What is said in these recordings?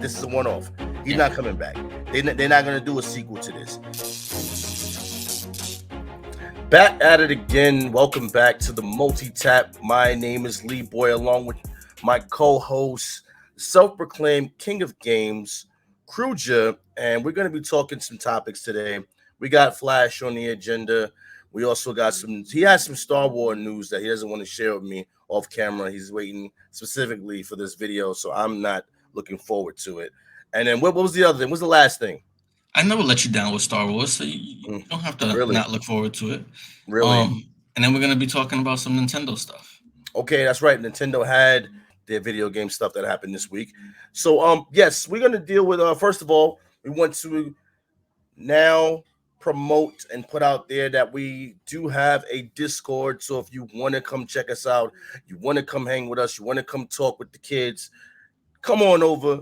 this is a one-off. He's not coming back. They're not going to do a sequel to this. Back at it again. Welcome back to the Multi-Tap. My name is Leeboy, along with my co-host, self-proclaimed king of games, Cruja, and we're going to be talking some topics today. We got Flash on the agenda. We also got he has some Star Wars news that he doesn't want to share with me off camera. He's waiting specifically for this video, so I'm not looking forward to it. And then what was the other thing? What was the last thing? I never let you down with Star Wars, so you don't have to not look forward to it. Really? And then we're going to be talking about some Nintendo stuff. Okay, that's right. Nintendo had their video game stuff that happened this week. So, yes, we're going to deal with, first of all, we want to now promote and put out there that we do have a Discord. So if you want to come check us out, you want to come hang with us, you want to come talk with the kids, come on over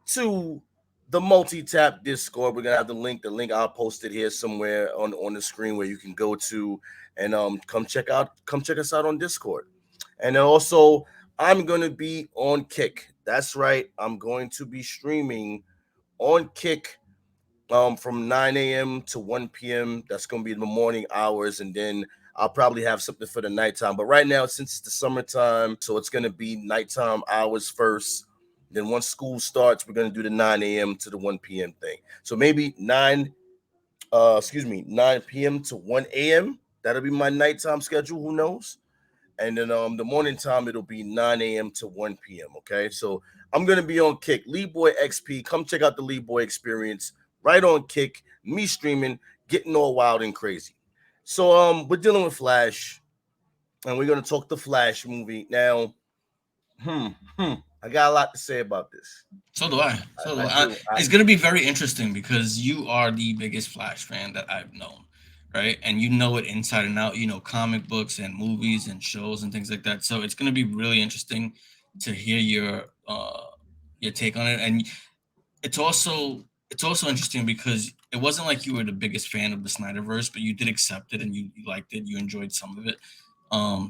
to the Multi-Tap Discord. We're gonna have the link. I'll post it here somewhere on the screen where you can go to and come check us out on Discord. And then also I'm gonna be on Kick. That's right. I'm going to be streaming on Kick from 9 a.m. to 1 p.m. That's gonna be the morning hours, and then I'll probably have something for the nighttime. But right now, since it's the summertime, so it's gonna be nighttime hours first. Then once school starts, we're going to do the 9 a.m. to the 1 p.m. thing. So maybe 9 p.m. to 1 a.m. That'll be my nighttime schedule. Who knows? And then the morning time, it'll be 9 a.m. to 1 p.m. Okay. So I'm going to be on Kick. Leeboy XP. Come check out the Leeboy experience right on Kick. Me streaming, getting all wild and crazy. So we're dealing with Flash, and we're going to talk the Flash movie. Now, I got a lot to say about this. So do I. It's going to be very interesting because you are the biggest Flash fan that I've known, right? And you know it inside and out. You know comic books and movies and shows and things like that. So it's going to be really interesting to hear your take on it. And it's also interesting because it wasn't like you were the biggest fan of the Snyderverse, but you did accept it and you liked it. You enjoyed some of it.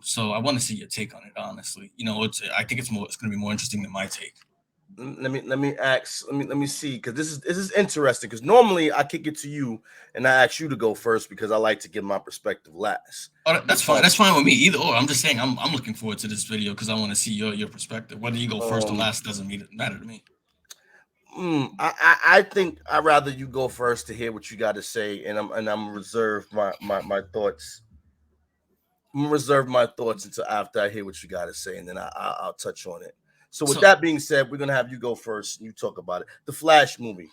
So I want to see your take on it, honestly. I think it's going to be more interesting than my take. Let me see, because this is interesting, because normally I kick it to you and I ask you to go first because I like to give my perspective last. Oh, that's fine. That's fine with me either. Or I'm just saying I'm looking forward to this video because I want to see your perspective. Whether you go first or last doesn't matter to me. I think I'd rather you go first to hear what you got to say, and I'm reserve my thoughts. I'm gonna reserve my thoughts until after I hear what you got to say, and then I'll touch on it. So with that being said, we're gonna have you go first and you talk about it. The Flash movie.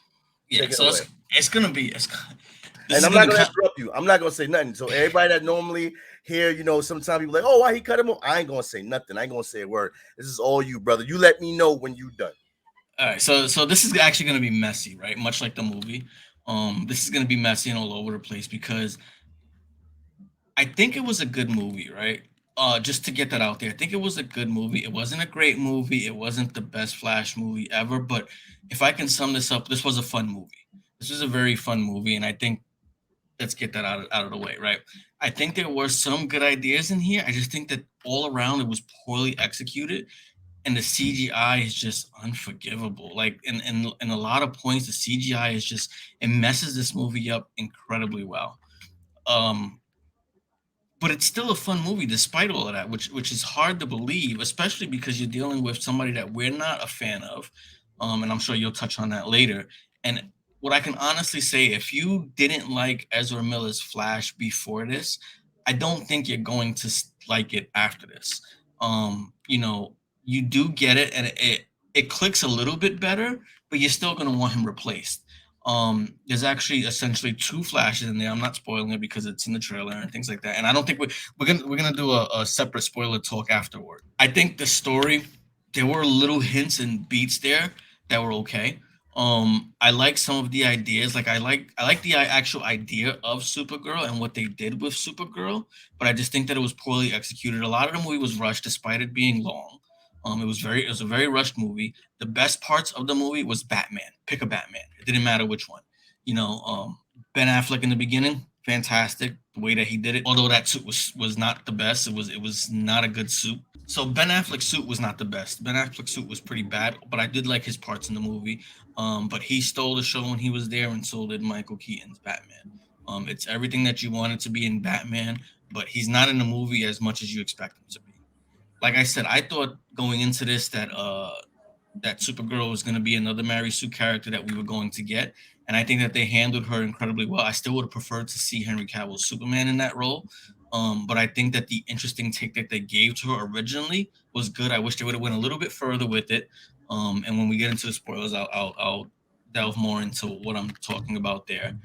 Yeah, so it's gonna be. And I'm not gonna interrupt you. I'm not gonna say nothing. So everybody that normally hear, sometimes people like, oh, why he cut him off? I ain't gonna say nothing. I ain't gonna say a word. This is all you, brother. You let me know when you done. All right. So this is actually gonna be messy, right? Much like the movie. This is gonna be messy and all over the place because I think it was a good movie, right? Just to get that out there, I think it was a good movie. It wasn't a great movie. It wasn't the best Flash movie ever. But if I can sum this up, this was a fun movie. This was a very fun movie. And I think let's get that out of the way, right? I think there were some good ideas in here. I just think that all around it was poorly executed. And the CGI is just unforgivable. Like in a lot of points, the CGI is just, it messes this movie up incredibly well. But it's still a fun movie despite all of that, which is hard to believe, especially because you're dealing with somebody that we're not a fan of. And I'm sure you'll touch on that later. And what I can honestly say, if you didn't like Ezra Miller's Flash before this, I don't think you're going to like it after this. You do get it, and it clicks a little bit better, but you're still going to want him replaced. There's actually essentially two Flashes in there. I'm not spoiling it because it's in the trailer and things like that. And I don't think we're gonna do a separate spoiler talk afterward. I think the story, there were little hints and beats there that were okay. I like some of the ideas. Like I like the actual idea of Supergirl and what they did with Supergirl, but I just think that it was poorly executed. A lot of the movie was rushed despite it being long. It was a very rushed movie. The best parts of the movie was Batman. Pick a Batman. It didn't matter which one. Ben Affleck in the beginning, fantastic. The way that he did it, although that suit was not the best. It was not a good suit. So Ben Affleck's suit was not the best. Ben Affleck's suit was pretty bad, but I did like his parts in the movie. But he stole the show when he was there, and so did Michael Keaton's Batman. It's everything that you wanted to be in Batman, but he's not in the movie as much as you expect him to be. Like I said, I thought going into this that Supergirl was going to be another Mary Sue character that we were going to get, and I think that they handled her incredibly well. I still would have preferred to see Henry Cavill's Superman in that role, but I think that the interesting take that they gave to her originally was good. I wish they would have went a little bit further with it. And when we get into the spoilers, I'll delve more into what I'm talking about there.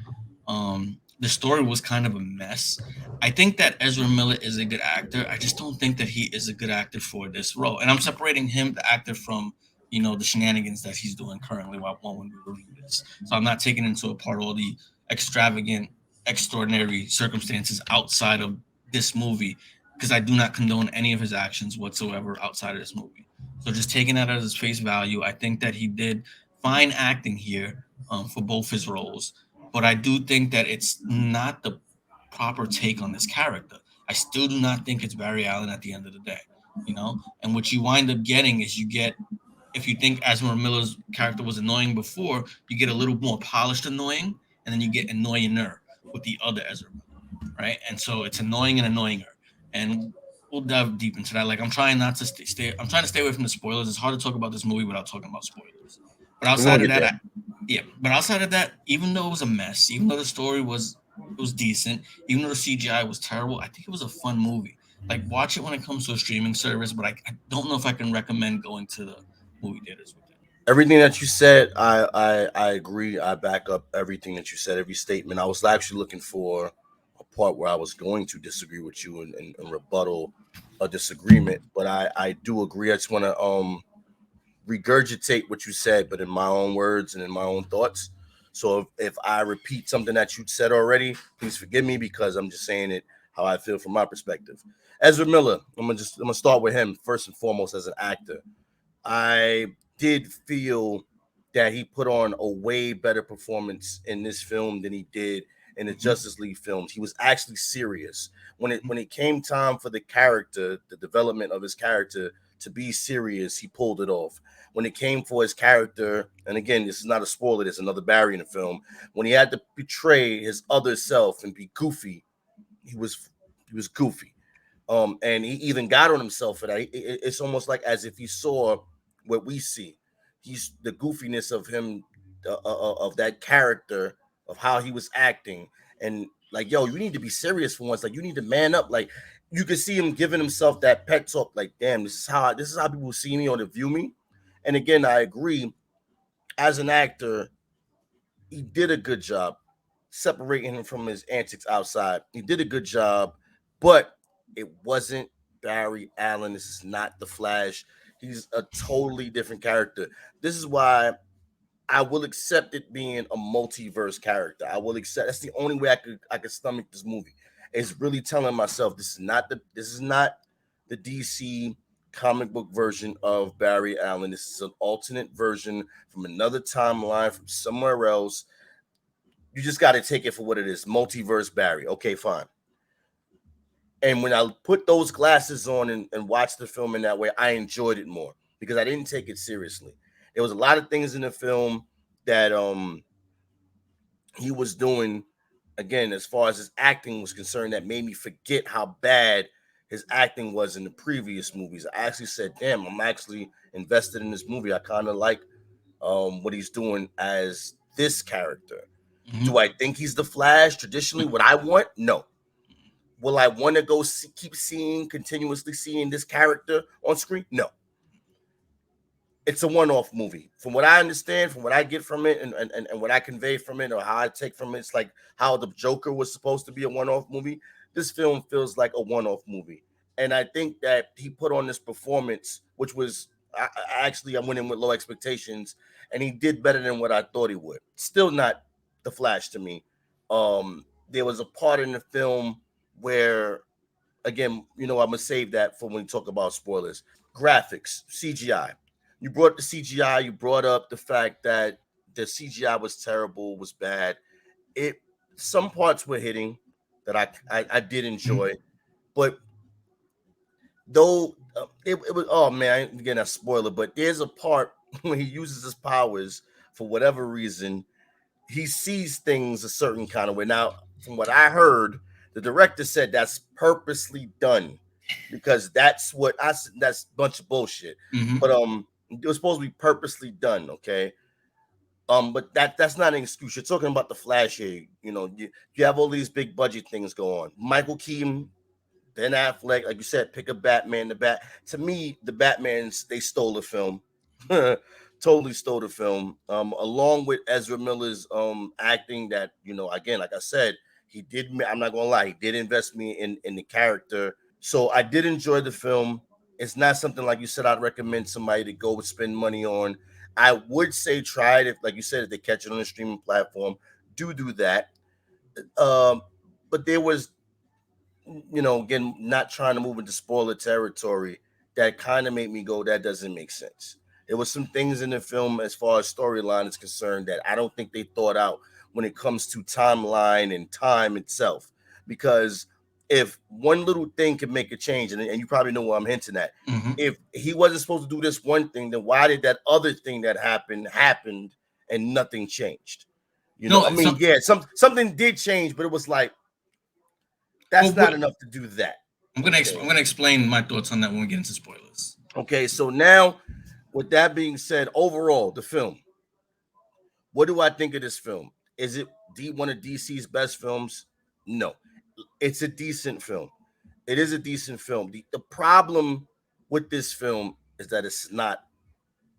The story was kind of a mess. I think that Ezra Miller is a good actor. I just don't think that he is a good actor for this role. And I'm separating him, the actor, from the shenanigans that he's doing currently while when we review this. So I'm not taking into part all the extravagant, extraordinary circumstances outside of this movie because I do not condone any of his actions whatsoever outside of this movie. So just taking that as his face value, I think that he did fine acting here for both his roles, but I do think that it's not the proper take on this character. I still do not think it's Barry Allen at the end of the day, And what you wind up getting is if you think Ezra Miller's character was annoying before, you get a little more polished annoying, and then you get annoyinger with the other Ezra Miller, right? And so it's annoying and annoyinger, and we'll dive deep into that. Like I'm trying not to stay. I'm trying to stay away from the spoilers. It's hard to talk about this movie without talking about spoilers. But We're gonna outside of get that, there. yeah. But outside of that, even though it was a mess, even though the story was decent, even though the CGI was terrible, I think it was a fun movie. Like watch it when it comes to a streaming service, but I don't know if I can recommend going to the movie theaters with it. Everything that you said, I agree. I back up everything that you said, every statement. I was actually looking for a part where I was going to disagree with you and rebuttal a disagreement, but I do agree. I just want to regurgitate what you said, but in my own words and in my own thoughts. So if I repeat something that you said already, please forgive me because I'm just saying it how I feel from my perspective. Ezra Miller, I'm gonna start with him first and foremost as an actor. I did feel that he put on a way better performance in this film than he did in the Mhm, Justice League films. He was actually serious mhm, when it came time for the character, the development of his character to be serious. He pulled it off. When it came for his character, and again, this is not a spoiler. There's another Barry in the film. When he had to betray his other self and be goofy, he was he was goofy. And he even got on himself for that. It's almost like as if he saw what we see. He's the goofiness of him, of that character, of how he was acting, and like, yo, you need to be serious for once. Like, you need to man up. Like, you could see him giving himself that pet talk. Like, damn, this is how people see me or to view me. And again, I agree. As an actor, he did a good job separating him from his antics outside. He did a good job, but it wasn't Barry Allen. This is not the Flash. He's a totally different character. This is why I will accept it being a multiverse character. I will accept. That's the only way I could stomach this movie. Is really telling myself this is not the DC comic book version of Barry Allen. This is an alternate version from another timeline from somewhere else. You just got to take it for what it is. Multiverse Barry. Okay, fine. And when I put those glasses on and watched the film in that way, I enjoyed it more because I didn't take it seriously. There was a lot of things in the film that he was doing, again, as far as his acting was concerned, that made me forget how bad his acting was in the previous movies. I actually said, damn, I'm actually invested in this movie. I kind of like what he's doing as this character. mhm. Do I think he's the Flash traditionally? What I want? No. Will I want to keep continuously seeing this character on screen? No. It's a one-off movie. From what I understand, from what I get from it, and what I convey from it, or how I take from it, it's like how the Joker was supposed to be a one-off movie. This film feels like a one-off movie, and I think that he put on this performance, which was I went in with low expectations, and he did better than what I thought he would. Still not the Flash to me. There was a part in the film where, again, I'm gonna save that for when we talk about spoilers. Graphics, CGI. You brought the CGI. You brought up the fact that the CGI was terrible, was bad. It Some parts were hitting that I did Mhm. enjoy, but though it was, oh man, I ain't getting a spoiler, but there's a part when he uses his powers for whatever reason, he sees things a certain kind of way. Now, from what I heard, the director said that's purposely done because that's what I said. That's a bunch of bullshit. Mm-hmm. But it was supposed to be purposely done. Okay. But that's not an excuse. You're talking about the Flash here. You know, you have all these big budget things go on. Michael Keaton, Ben Affleck, like you said, pick a Batman. To me, the Batmans, they stole the film. Totally stole the film. Along with Ezra Miller's acting, that again, like I said, he did. I'm not gonna lie, he did invest me in the character. So I did enjoy the film. It's not something, like you said, I'd recommend somebody to go and spend money on. I would say try it if, like you said, if they catch it on a streaming platform, do that. Um, but there was, again, not trying to move into spoiler territory, that kind of made me go, that doesn't make sense. There was some things in the film as far as storyline is concerned that I don't think they thought out when it comes to timeline and time itself. Because if one little thing can make a change, and you probably know what I'm hinting at, Mm-hmm. if he wasn't supposed to do this one thing, then why did that other thing that happened and nothing changed? No, I mean, yeah, something did change, but it was like, that's not enough to do that. I'm gonna explain my thoughts on that when we get into spoilers. Okay, so now, with that being said, overall, the film. What do I think of this film? Is it one of DC's best films? No, it's a decent film. It is a decent film. The problem with this film is that it's not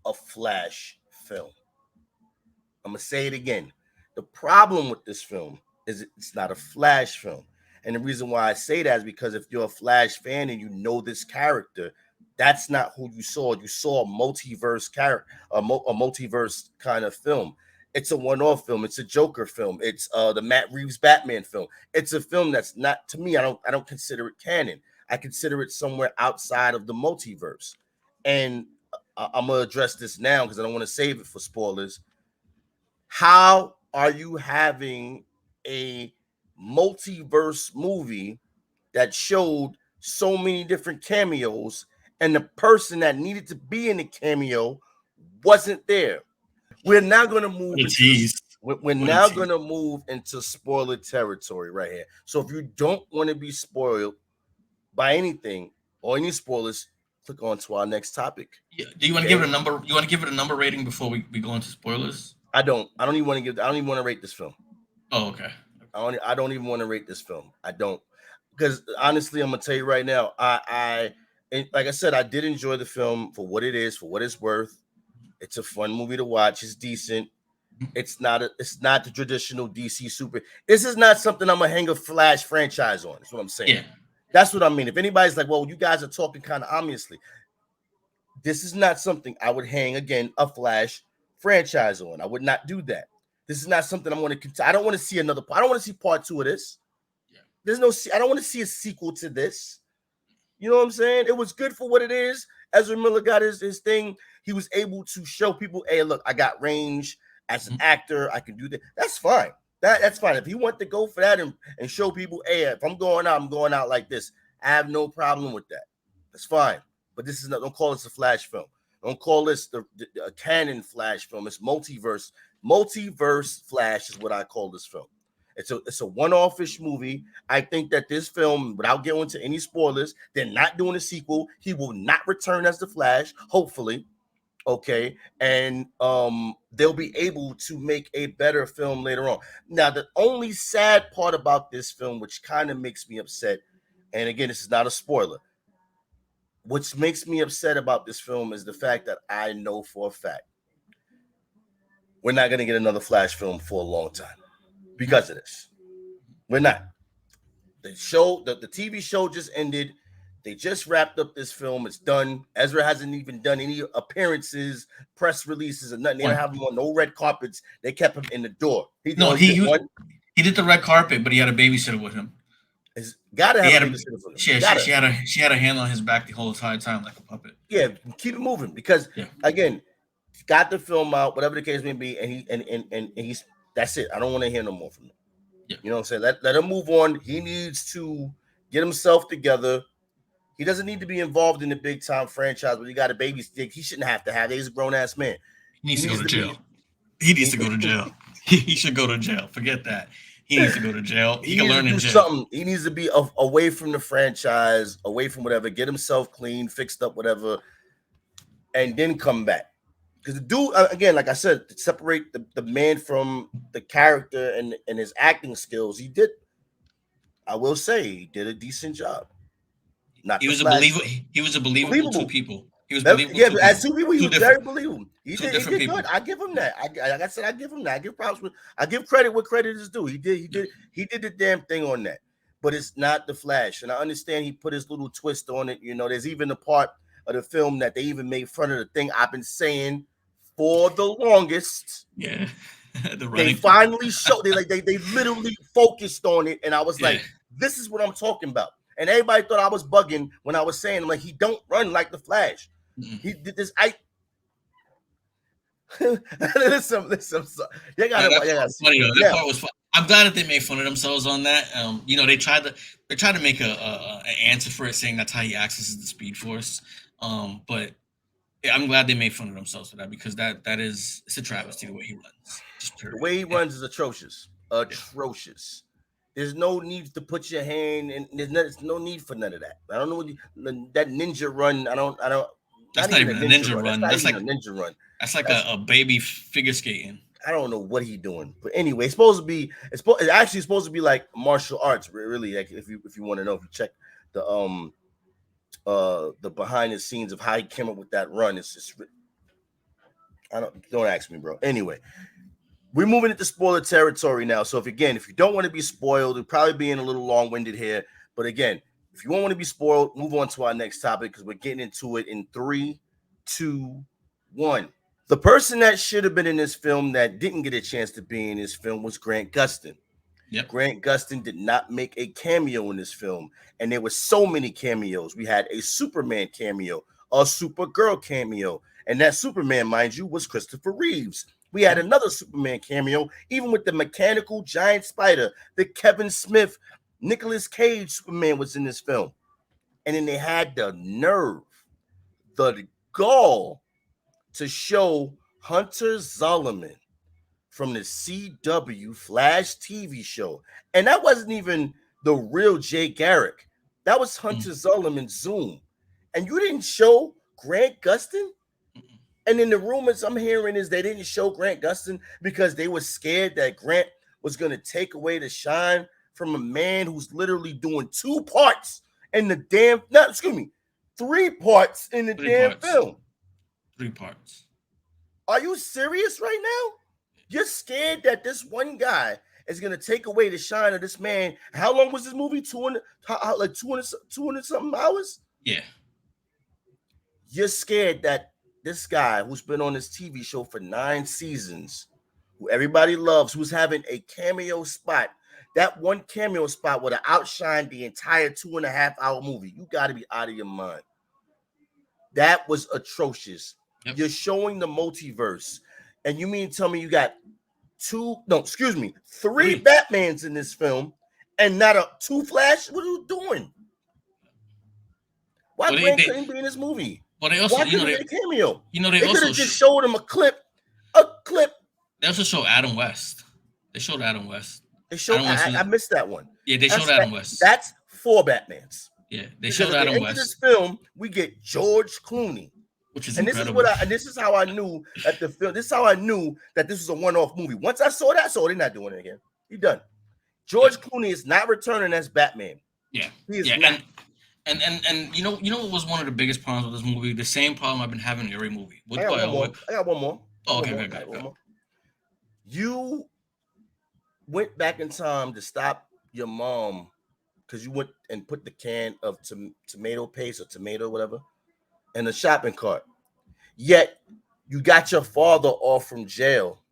a Flash film. I'm gonna say it again. The problem with this film is it's not a Flash film. And the reason why I say that is because if you're a Flash fan and you know this character, that's not who you saw. You saw a multiverse character, a multiverse kind of film. It's a one-off film. It's a Joker film. It's the Matt Reeves Batman film. It's a film that's not, to me, I don't consider it canon. I consider it somewhere outside of the multiverse. And I'm gonna address this now because I don't want to save it for spoilers. How are you having a multiverse movie that showed so many different cameos and the person that needed to be in the cameo wasn't there? We're now going to move into spoiler territory right here. So if you don't want to be spoiled by anything or any spoilers, click on to our next topic. Yeah. Do you want to give it a number? You want to give it a number rating before we go into spoilers? I don't even want to rate this film. Oh, okay. I don't even want to rate this film. I don't, because honestly, I'm gonna tell you right now, like I said, I did enjoy the film for what it is, for what it's worth. It's a fun movie to watch. It's decent. It's not the traditional DC super. This is not something I'm gonna hang a Flash franchise on. That's what I'm saying. Yeah. That's what I mean. If anybody's like, well, you guys are talking kind of ominously, this is not something I would hang again a Flash franchise on. I would not do that. This is not something I'm going to. I don't want to see another. I don't want to see part 2 of this. Yeah. There's no. I don't want to see a sequel to this. You know what I'm saying? It was good for what it is. Ezra Miller got his thing. He was able to show people, hey, look, I got range as an actor. I can do that. That's fine. That's fine. If he want to go for that and show people, hey, if I'm going out like this. I have no problem with that. That's fine. But this is not. Don't call this a Flash film. Don't call this a canon Flash film. It's multiverse. Multiverse Flash is what I call this film. It's a one-off-ish movie. I think that this film, without going into any spoilers, they're not doing a sequel. He will not return as the Flash, hopefully. Okay. And they'll be able to make a better film later on. Now, the only sad part about this film, which kind of makes me upset, and again, this is not a spoiler. What makes me upset about this film is the fact that I know for a fact we're not going to get another Flash film for a long time because of this. We're not. The TV show just ended. They just wrapped up this film. It's done. Ezra hasn't even done any appearances, press releases, or nothing. They don't have him on no red carpets. They kept him in the door. He did the red carpet, but he had a babysitter with him. He's got to have a babysitter for him. She had a hand on his back the whole entire time like a puppet. Yeah, keep it moving because again, got the film out, whatever the case may be, and he's that's it. I don't want to hear no more from him. Yeah. You know what I'm saying? Let him move on. He needs to get himself together. He doesn't need to be involved in the big time franchise where you got a baby stick. He shouldn't have to have it. He's a grown ass man. He needs to go to jail. He needs to go to jail. He should go to jail. Forget that. He needs to go to jail. He can learn in jail. Something. He needs to be away from the franchise, away from whatever, get himself clean, fixed up, whatever, and then come back. Because the dude, again, like I said, to separate the man from the character and his acting skills, he did. I will say he did a decent job. He was a believer. He was a believable two people. He was believable. Yeah, as two people, he was very believable. He did good. I give him that. Like I said, I give him that. I give props. I give credit where credit is due. He did the damn thing on that. But it's not the Flash, and I understand he put his little twist on it. You know, there's even a part of the film that they even made fun of the thing I've been saying for the longest. Yeah, they finally showed. They literally focused on it, and I was like, this is what I'm talking about. And everybody thought I was bugging when I was saying, like, he don't run like the Flash. He did this. Listen. They got funny though. That part was fun. I'm glad that they made fun of themselves on that. You know, they tried to make an answer for it, saying that's how he accesses the Speed Force. But I'm glad they made fun of themselves for that, because it's a travesty the way he runs. The way he runs is atrocious. Atrocious. There's no need to put your hand in. There's no need for none of that. I don't know that ninja run. I don't. That's not even a ninja run. That's like a ninja run. That's like a baby figure skating. I don't know what he's doing, but anyway, it's actually supposed to be like martial arts. Really, like if you want to know, if you check the behind the scenes of how he came up with that run, it's just don't ask me, bro. Anyway, we're moving into spoiler territory now. So if you don't want to be spoiled, we're probably being a little long-winded here. But again, if you won't want to be spoiled, move on to our next topic, because we're getting into it in 3, 2, 1. The person that should have been in this film that didn't get a chance to be in this film was Grant Gustin. Yep. Grant Gustin did not make a cameo in this film, and there were so many cameos. We had a Superman cameo, a Supergirl cameo, and that Superman, mind you, was Christopher Reeves. We had another Superman cameo, even with the mechanical giant spider, the Kevin Smith, Nicolas Cage Superman was in this film. And then they had the nerve, the gall to show Hunter Zolomon from the CW Flash TV show. And that wasn't even the real Jay Garrick. That was Hunter Zolomon Zoom. And you didn't show Grant Gustin? And then the rumors I'm hearing is they didn't show Grant Gustin because they were scared that Grant was going to take away the shine from a man who's literally doing 2 parts in the damn, 3 parts in the film. 3 parts. Are you serious right now? You're scared that this one guy is going to take away the shine of this man. How long was this movie? 200 something hours? Yeah. You're scared that this guy who's been on this TV show for 9 seasons, who everybody loves, who's having a cameo spot, that one cameo spot would have outshined the entire 2.5-hour movie. You got to be out of your mind. That was atrocious. Yep. You're showing the multiverse, and you mean tell me you got 3 Batmans in this film and not 2 Flash? What are you doing? Why Grant couldn't be in this movie? Well, they also, why couldn't get a cameo? They could have just showed him a clip. They also show Adam West. They showed Adam West. They showed. I missed that one. Yeah, they showed Adam West. That's 4 Batmans. Yeah, they showed Adam West. In this film, we get George Clooney, which is incredible. This is how I knew that the film. This is how I knew that this was a one-off movie. Once I saw that, they're not doing it again. He's done. George Clooney is not returning as Batman. Yeah, he is not. And you know what was one of the biggest problems with this movie? The same problem I've been having in every movie. I got one more. Oh, okay, go. You went back in time to stop your mom because you went and put the can of tomato paste or tomato, whatever, in the shopping cart. Yet you got your father off from jail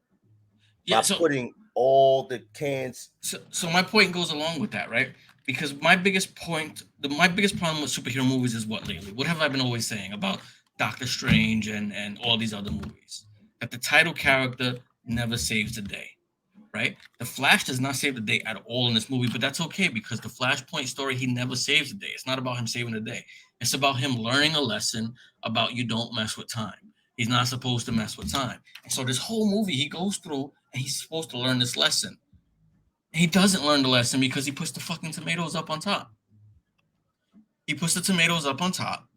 by putting all the cans. So my point goes along with that, right? Because my biggest problem with superhero movies is what lately? What have I been always saying about Doctor Strange and all these other movies? That the title character never saves the day, right? The Flash does not save the day at all in this movie, but that's okay because the Flashpoint story, he never saves the day. It's not about him saving the day. It's about him learning a lesson about you don't mess with time. He's not supposed to mess with time. And so this whole movie he goes through and he's supposed to learn this lesson. And he doesn't learn the lesson because he puts the fucking tomatoes up on top. He puts the tomatoes up on top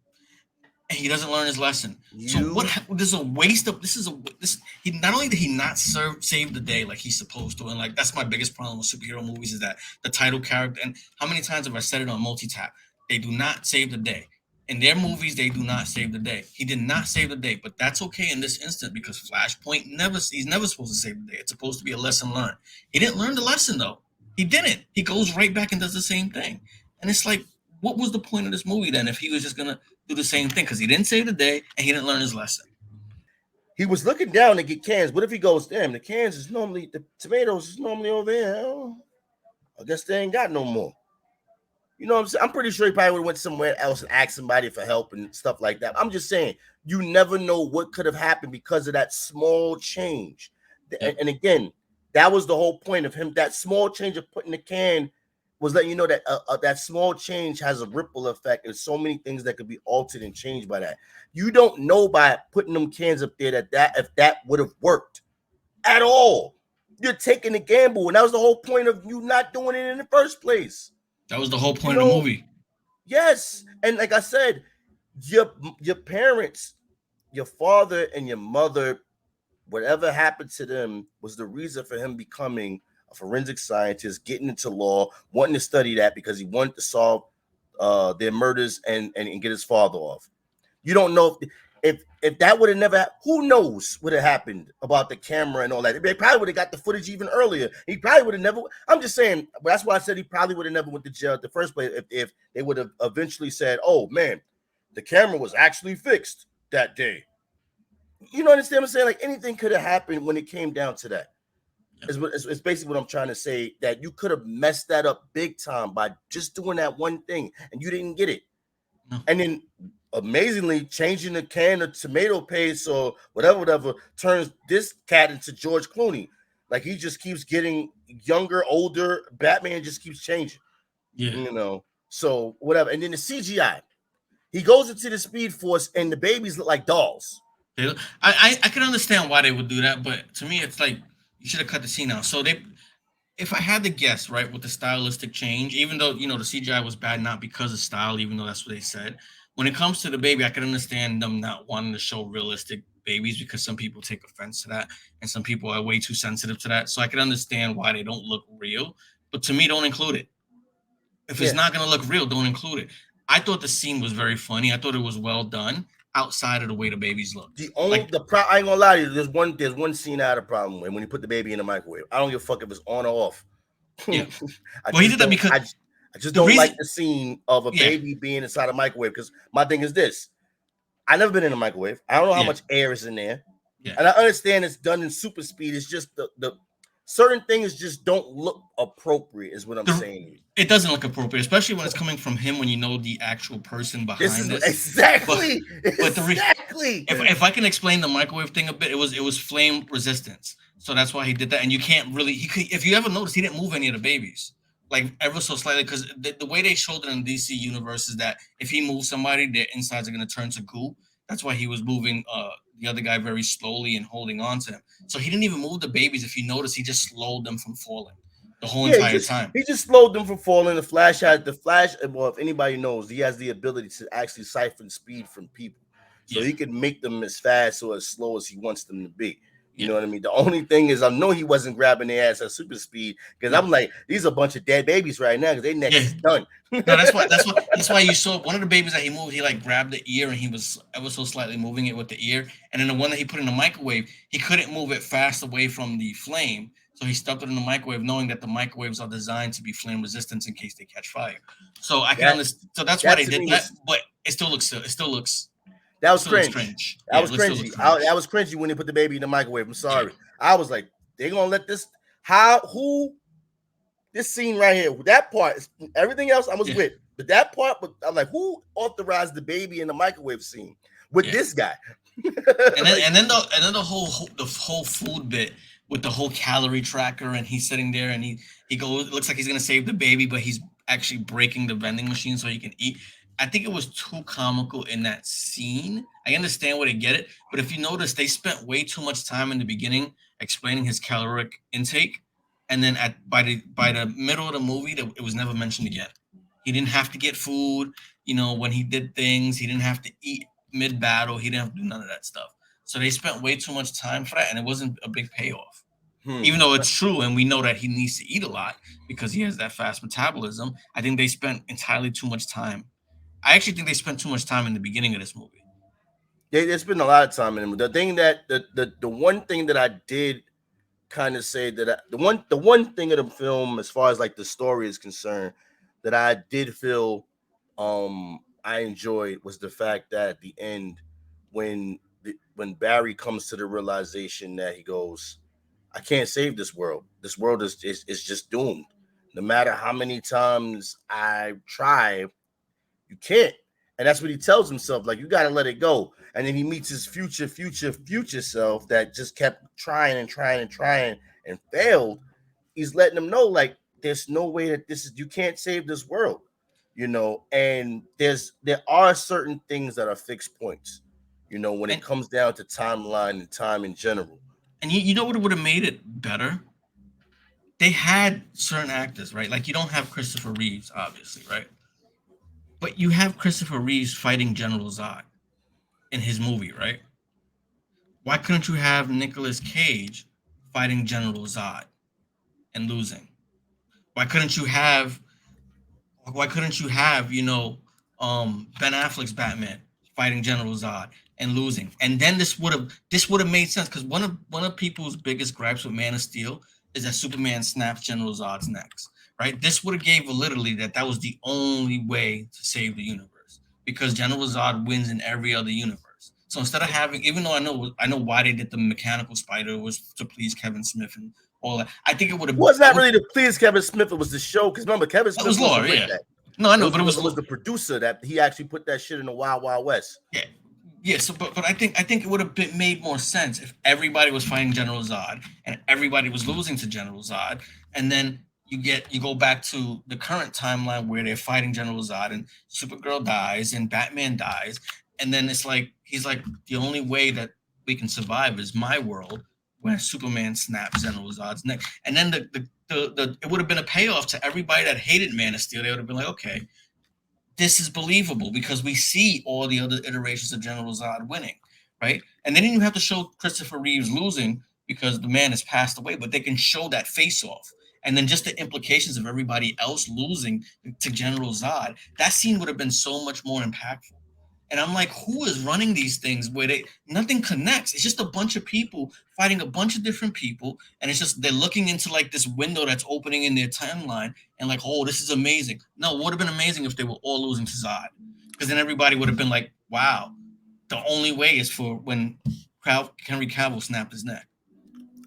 and he doesn't learn his lesson. So You this is a waste of this. He not only did he not save the day like he's supposed to, and like that's my biggest problem with superhero movies is that the title character, and how many times have I said it on multi-tap, they do not save the day. In their movies, they do not save the day. He did not save the day, but that's okay in this instant because Flashpoint he's never supposed to save the day. It's supposed to be a lesson learned. He didn't learn the lesson though. He didn't. He goes right back and does the same thing. And it's like, what was the point of this movie then if he was just gonna do the same thing? Because he didn't save the day and he didn't learn his lesson. he was looking down to get cans. What if he goes, damn, the cans is normally the tomatoes is normally over here. Oh, I guess they ain't got no more. You know what I'm saying? I'm pretty sure he probably would have went somewhere else and asked somebody for help and stuff like that. I'm just saying, you never know what could have happened because of that small change. Yep. And again, that was the whole point of him. That small change of putting the can was letting you know that that small change has a ripple effect. There's so many things that could be altered and changed by that. You don't know by putting them cans up there that if that would have worked at all. You're taking a gamble, and that was the whole point of you not doing it in the first place. That was the whole point of the movie. Yes, and like I said, your parents, your father and your mother, whatever happened to them was the reason for him becoming a forensic scientist, getting into law, wanting to study that because he wanted to solve their murders and get his father off. You don't know if that would have never, who knows what had happened about the camera and all that. They probably would have got the footage even earlier. He probably would have never, I'm just saying, that's why I said he probably would have never went to jail at the first place if they would have eventually said, oh man, the camera was actually fixed that day. You know what I'm saying? Like anything could have happened when it came down to that. It's basically what I'm trying to say, that you could have messed that up big time by just doing that one thing and you didn't get it. No. And then amazingly changing the can of tomato paste or whatever turns this cat into George Clooney. Like he just keeps getting younger, older. Batman just keeps changing. Yeah. You know, so whatever. And then the CGI. He goes into the Speed Force and the babies look like dolls. I can understand why they would do that, but to me it's like you should have cut the scene out. So if I had to guess, right, with the stylistic change, even though the CGI was bad, not because of style, even though that's what they said. When it comes to the baby, I can understand them not wanting to show realistic babies because some people take offense to that and some people are way too sensitive to that. So I can understand why they don't look real. But to me, don't include it. If it's not going to look real, don't include it. I thought the scene was very funny. I thought it was well done outside of the way the babies look. I ain't gonna lie to you. There's one scene I had a problem with when you put the baby in the microwave. I don't give a fuck if it's on or off. Yeah. Well, he did that because I just don't like the scene of a baby being inside a microwave. Because my thing is this: I've never been in a microwave. I don't know how much air is in there, and I understand it's done in super speed. It's just the certain things just don't look appropriate. Is what I'm saying. It doesn't look appropriate, especially when it's coming from him. When you know the actual person behind this, exactly. Exactly. If I can explain the microwave thing a bit, it was flame resistance. So that's why he did that. And you can't really, if you ever notice, he didn't move any of the babies, like ever so slightly, because the way they showed it in DC universe is that if he moves somebody, their insides are going to turn to goo. That's why he was moving the other guy very slowly and holding on to him. So he didn't even move the babies. If you notice, he just slowed them from falling the whole entire time. He just slowed them from falling. The Flash, well, if anybody knows, he has the ability to actually siphon speed from people. So he can make them as fast or as slow as he wants them to be. You know what I mean? The only thing is, I know he wasn't grabbing their ass at super speed because I'm like, these are a bunch of dead babies right now because their neck is done. No, that's why you saw one of the babies that he moved. He like grabbed the ear and he was ever so slightly moving it with the ear. And then the one that he put in the microwave, he couldn't move it fast away from the flame, so he stuffed it in the microwave, knowing that the microwaves are designed to be flame resistant in case they catch fire. So I can understand. So that's why they did that. But it still looks. That was cringe. That was cringy. That was cringy when they put the baby in the microwave. I'm sorry. I was like, they're gonna let this. This scene right here, that part, everything else I was with, but that part, I'm like, who authorized the baby in the microwave scene with this guy? and then the whole food bit with the whole calorie tracker, and he's sitting there and he goes, it looks like he's gonna save the baby, but he's actually breaking the vending machine so he can eat. I think it was too comical in that scene. I understand where they get it, but if you notice, they spent way too much time in the beginning explaining his caloric intake, and then at by the middle of the movie, it was never mentioned again. He didn't have to get food. When he did things, he didn't have to eat mid battle. He didn't have to do none of that stuff. So they spent way too much time for that, and it wasn't a big payoff. Even Hmm. though it's true, and we know that he needs to eat a lot because he has that fast metabolism, I think they spent entirely too much time. I actually think they spent too much time in the beginning of this movie. There's been a lot of time in it. The thing that the one thing that I did kind of say that the one thing of the film, as far as like the story is concerned, that I did feel I enjoyed was the fact that at the end, when Barry comes to the realization that he goes, I can't save this world. This world is just doomed. No matter how many times I try, you can't. And that's what he tells himself. Like, you got to let it go. And then he meets his future self that just kept trying and trying and trying and failed. He's letting him know, like, there's no way that you can't save this world, and there are certain things that are fixed points, when it And comes down to timeline and time in general. you know what would have made it better? They had certain actors, right? Like you don't have Christopher Reeves, obviously, right? But you have Christopher Reeves fighting General Zod in his movie, right? Why couldn't you have Nicolas Cage fighting General Zod and losing? Why couldn't you have Why couldn't you have, Ben Affleck's Batman fighting General Zod and losing? And then this would have made sense because one of people's biggest gripes with Man of Steel is that Superman snaps General Zod's necks. Right? This would have gave validity that was the only way to save the universe because General Zod wins in every other universe. So instead of having, even though I know why they did the mechanical spider was to please Kevin Smith and all that, I think it would have. Was not really to please Kevin Smith. It was the show. Because remember, Kevin It Smith was wasn't lore, with yeah. that. No, I know, It but it was, was it was the producer that he actually put that shit in the Wild Wild West. yeah, yeah. So, but I think it would have made more sense if everybody was fighting General Zod and everybody was losing to General Zod, and then you go back to the current timeline where they're fighting General Zod and Supergirl dies and Batman dies, and then it's like he's like the only way that we can survive is my world where Superman snaps General Zod's neck, and then the it would have been a payoff to everybody that hated Man of Steel. They would have been like, okay, this is believable because we see all the other iterations of General Zod winning, right? And then you have to show Christopher Reeves losing because the man has passed away, but they can show that face off. And then just the implications of everybody else losing to General Zod, that scene would have been so much more impactful. And I'm like, who is running these things where they nothing connects? It's just a bunch of people fighting a bunch of different people, and it's just they're looking into like this window that's opening in their timeline, and like, oh, this is amazing. No, it would have been amazing if they were all losing to Zod, because then everybody would have been like, wow, the only way is for when Henry Cavill snapped his neck,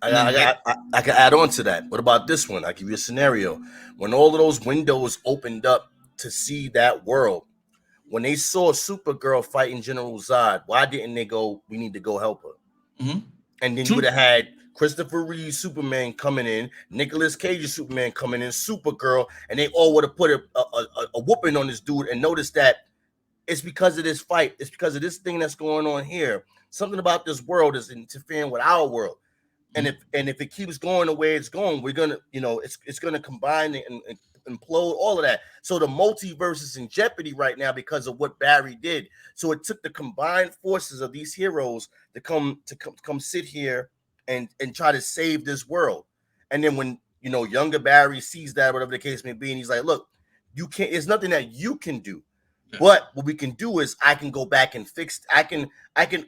I, and then I can add on to that. What about this one? I give you a scenario. When all of those windows opened up to see that world, when they saw Supergirl fighting General Zod, why didn't they go, we need to go help her? mm-hmm. And then you would True. have had Christopher Reeve Superman coming in, Nicolas Cage Superman coming in, Supergirl, and they all would have put a whooping on this dude and noticed that it's because of this fight. It's because of this thing that's going on here. Something about this world is interfering with our world. And if it keeps going the way it's going, we're gonna, it's gonna combine and implode all of that. So the multiverse is in jeopardy right now because of what Barry did. So it took the combined forces of these heroes to come sit here and try to save this world. And then when younger Barry sees that, whatever the case may be, and he's like, look, you can't, it's nothing that you can do. Yeah. But what we can do is I can go back and fix, I can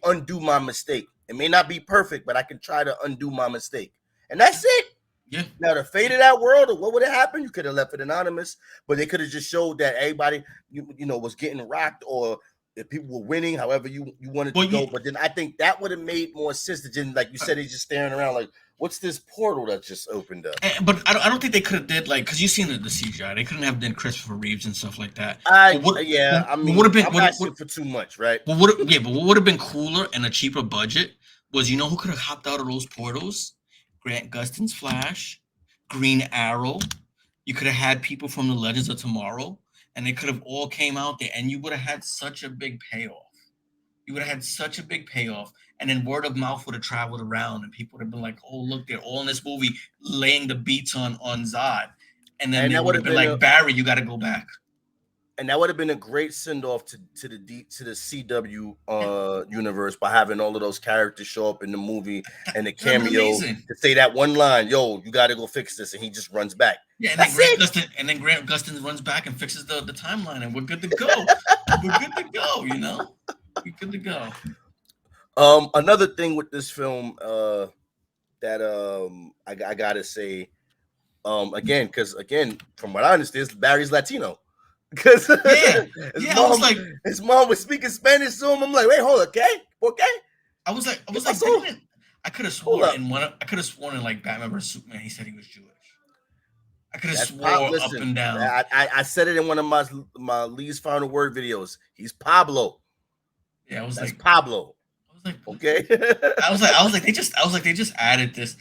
undo my mistake. It may not be perfect, but I can try to undo my mistake. And that's it. Yeah. Now, the fate of that world, or what would have happened? You could have left it anonymous, but they could have just showed that everybody, was getting rocked, or if people were winning, however you wanted to go. But then I think that would have made more sense than, like you said, he's just staring around like, what's this portal that just opened up? But I don't think they could have did like because you've seen the CGI. They couldn't have done Christopher Reeves and stuff like that. I mean, would have been I'm asking for too much, right? but what would have been cooler and a cheaper budget was who could have hopped out of those portals? Grant Gustin's Flash, Green Arrow. You could have had people from the Legends of Tomorrow, and they could have all came out there, and you would have had such a big payoff. You would have had such a big payoff, and then word of mouth would have traveled around, and people would have been like, "Oh, look, they're all in this movie laying the beats on Zod," and then And they that would would have have been been a like, "Barry, you got to go back." and that would have been a great send off to the CW Yeah, universe by having all of those characters show up in the movie and the that would have been cameo amazing. to say that one line, "Yo, you got to go fix this," and he just runs back. Yeah, and then That's it. Grant Gustin runs back and fixes the timeline, and we're good to go. We're good to go. We're good to go. Another thing with this film, that I gotta say, again, because again, from what I understand, Barry's Latino. Because Yeah, his yeah. mom, his mom was speaking Spanish to him. I'm like, wait, hold, okay, okay, I was like, so didn't it? I could have hold sworn up. in I could have sworn in like Batman vs Superman, he said he was Jewish. I could have That's pop. swore up Listen, and down. I said it in one of my Lee's final word videos. He's Pablo. Yeah, I was That's like, Pablo. I was like, Okay. I was like, they just added this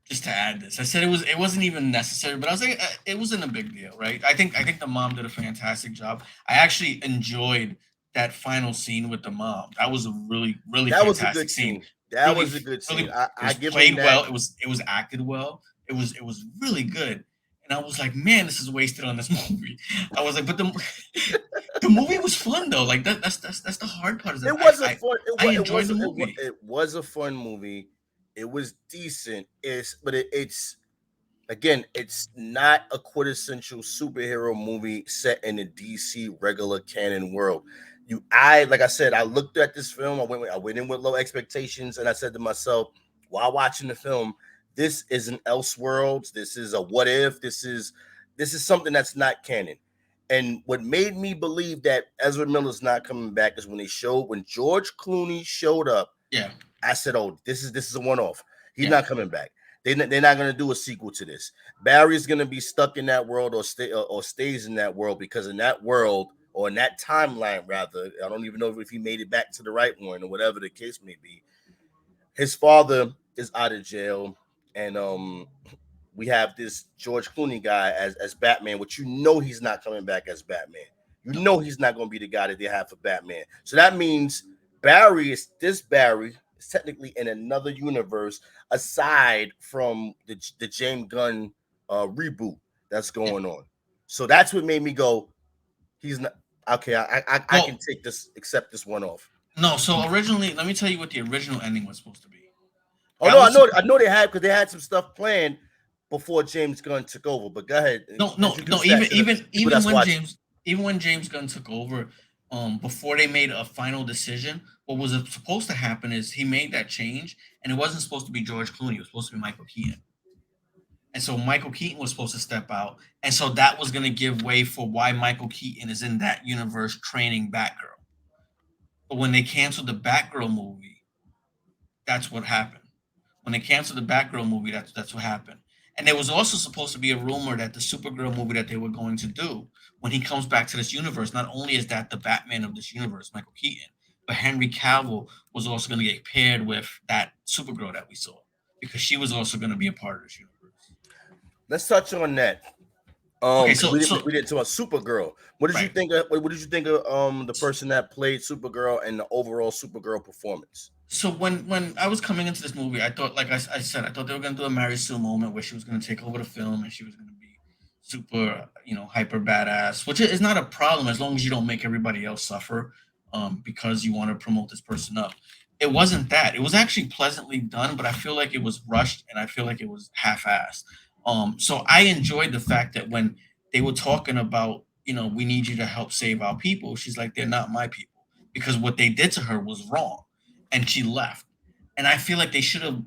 just to add this. I said it wasn't even necessary, but I was like, it wasn't a big deal, right? I think the mom did a fantastic job. I actually enjoyed that final scene with the mom. That was a really That was a fantastic good scene. scene. That Really, was a good scene. really, it I was give him played that. well. It was acted well. It was really good. And I was like, man, this is wasted on this movie. I was like, but the movie was fun though. Like that's the hard part is that It was a fun. I enjoyed the movie. It was a fun movie. It was decent. It's again, it's not a quintessential superhero movie set in the DC regular canon world. Like I said, I looked at this film. I went in with low expectations, and I said to myself, while watching the film, this is an Elseworlds. This is a what if. This is something that's not canon. And what made me believe that Ezra Miller's not coming back is when George Clooney showed up. Yeah. I said, "Oh, this is a one off. He's Yeah. not coming back. They're not going to do a sequel to this. Barry's going to be stuck in that world or stays in that world because in that world or in that timeline, rather, I don't even know if he made it back to the right one or whatever the case may be. His father is out of jail, and we have this George Clooney guy as Batman, which he's not coming back as Batman. He's not going to be the guy that they have for Batman. So that means Barry is technically in another universe aside from the James Gunn reboot that's going on. So that's what made me go, he's not okay. I can accept this one off. No, so originally, let me tell you what the original ending was supposed to be. Oh no, I know they had because they had some stuff planned before James Gunn took over. But go ahead. No. Even when James Gunn took over, before they made a final decision, what was supposed to happen is he made that change, and it wasn't supposed to be George Clooney. It was supposed to be Michael Keaton. And so Michael Keaton was supposed to step out, and so that was going to give way for why Michael Keaton is in that universe training Batgirl. But when they canceled the Batgirl movie, that's what happened. When they canceled the Batgirl movie, that's what happened. And there was also supposed to be a rumor that the Supergirl movie that they were going to do, when he comes back to this universe, not only is that the Batman of this universe, Michael Keaton, but Henry Cavill was also going to get paired with that Supergirl that we saw because she was also going to be a part of this universe. Let's touch on that. Okay, we didn't talk about Supergirl. What did you think? What did you think of the person that played Supergirl and the overall Supergirl performance? So when I was coming into this movie, I thought, like I said, I thought they were going to do a Mary Sue moment where she was going to take over the film and she was going to be super, hyper badass, which is not a problem as long as you don't make everybody else suffer because you want to promote this person up. It wasn't that. It was actually pleasantly done, but I feel like it was rushed and I feel like it was half-assed. So I enjoyed the fact that when they were talking about, we need you to help save our people, she's like, they're not my people because what they did to her was wrong. And she left. And I feel like they should have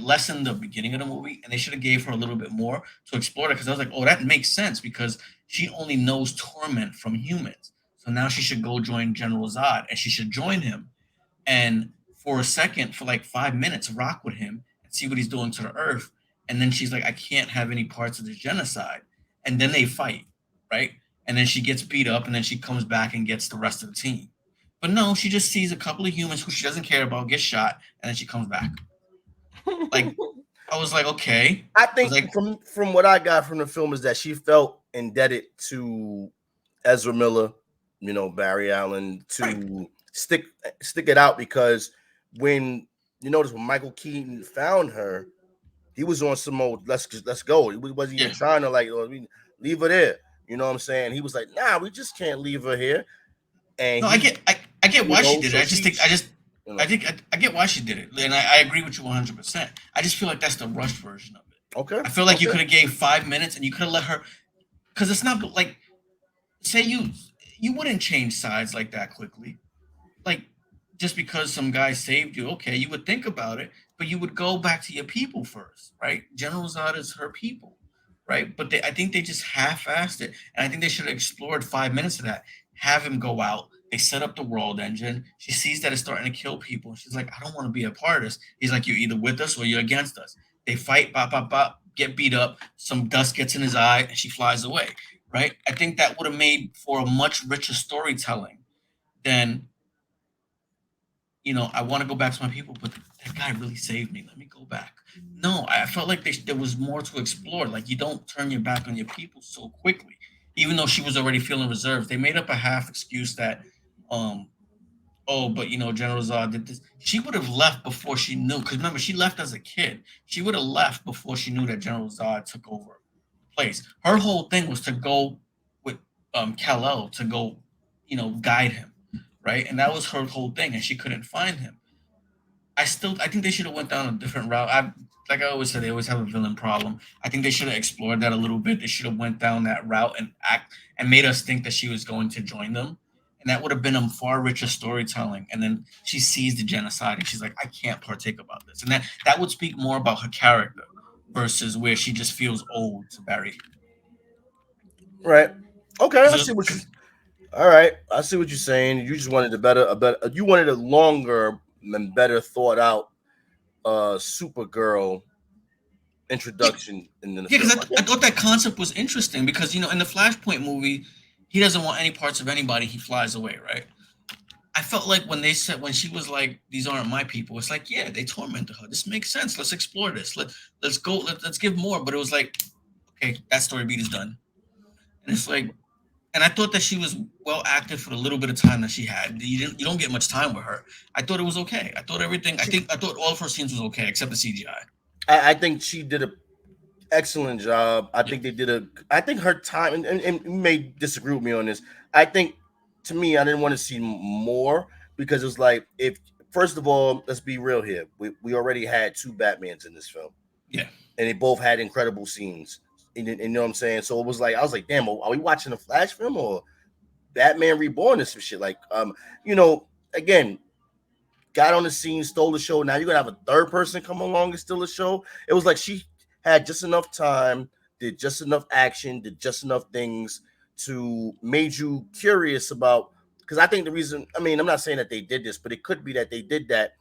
lessened the beginning of the movie and they should have gave her a little bit more to explore it because I was like, oh, that makes sense because she only knows torment from humans. So now she should go join General Zod and she should join him and for a second, for like 5 minutes, rock with him and see what he's doing to the earth. And then she's like, I can't have any parts of this genocide. And then they fight, right? And then she gets beat up and then she comes back and gets the rest of the team. But no, she just sees a couple of humans who she doesn't care about get shot, and then she comes back. Like, I was like, okay. I think from what I got from the film is that she felt indebted to Ezra Miller, Barry Allen, Right. to stick it out, because when you notice when Michael Keaton found her, he was on some old let's go. He wasn't even Yeah. trying to like leave her there. You know what I'm saying? He was like, nah, we just can't leave her here. And No, I he, get I get why she did it. so I just think I just you I know, think I get why she did it, and I agree with you 100%. I just feel like that's the rushed version of it. okay, I feel like you okay, could have gave 5 minutes and you could have let her, because it's not like, say you wouldn't change sides like that quickly. Like, just because some guy saved you, okay, you would think about it, but you would go back to your people first, right? General Zod is her people, right? But I think they just half-assed it, and I think they should have explored 5 minutes of that. Have him go out. They set up the world engine. She sees that it's starting to kill people, and she's like, "I don't want to be a part of this." He's like, "You're either with us or you're against us." They fight, bop, bop, bop, get beat up. Some dust gets in his eye, and she flies away. Right? I think that would have made for a much richer storytelling than, I want to go back to my people, but that guy really saved me. Let me go back. No, I felt like there was more to explore. Like, you don't turn your back on your people so quickly, even though she was already feeling reserved. They made up a half excuse that, um, oh, but General Zod did this. She would have left before she knew. Because remember, she left as a kid. She would have left before she knew that General Zod took over the place. Her whole thing was to go with Kal-El to go, guide him, right? And that was her whole thing, and she couldn't find him. I think they should have went down a different route. Like I always said, they always have a villain problem. I think they should have explored that a little bit. They should have went down that route and made us think that she was going to join them, and that would have been a far richer storytelling. And then she sees the genocide, and she's like, I can't partake about this, and that would speak more about her character versus where she just feels old to Barry. right, okay. I see what you. Because All right, I see what you're saying. You just wanted you wanted a longer and better thought out Supergirl yeah, introduction in the yeah, film. because I Okay. thought that concept was interesting because in the Flashpoint movie, he doesn't want any parts of anybody. He flies away, right? I felt like when she was like, "These aren't my people," it's like, yeah, they tormented her. This makes sense. Let's explore this. Let's go. Let's give more. But it was like, okay, that story beat is done, and it's like, and I thought that she was well acted for the little bit of time that she had. You don't get much time with her. I thought it was okay. I thought everything. I thought all of her scenes was okay except the CGI. I think she did a excellent job. I Yeah, think they did a. I think her time, and you may disagree with me on this. I think, to me, I didn't want to see more, because it was like, if first of all, let's be real here. We already had two Batmans in this film, yeah, and they both had incredible scenes. And you know what I'm saying? So it was like, I was like, damn, are we watching a Flash film or Batman Reborn or some shit? Like, again, got on the scene, stole the show. Now you're gonna have a third person come along and steal the show. It was like she had just enough time, did just enough action, did just enough things to made you curious about. Because I think the reason, I mean, I'm not saying that they did this, but it could be that they did that,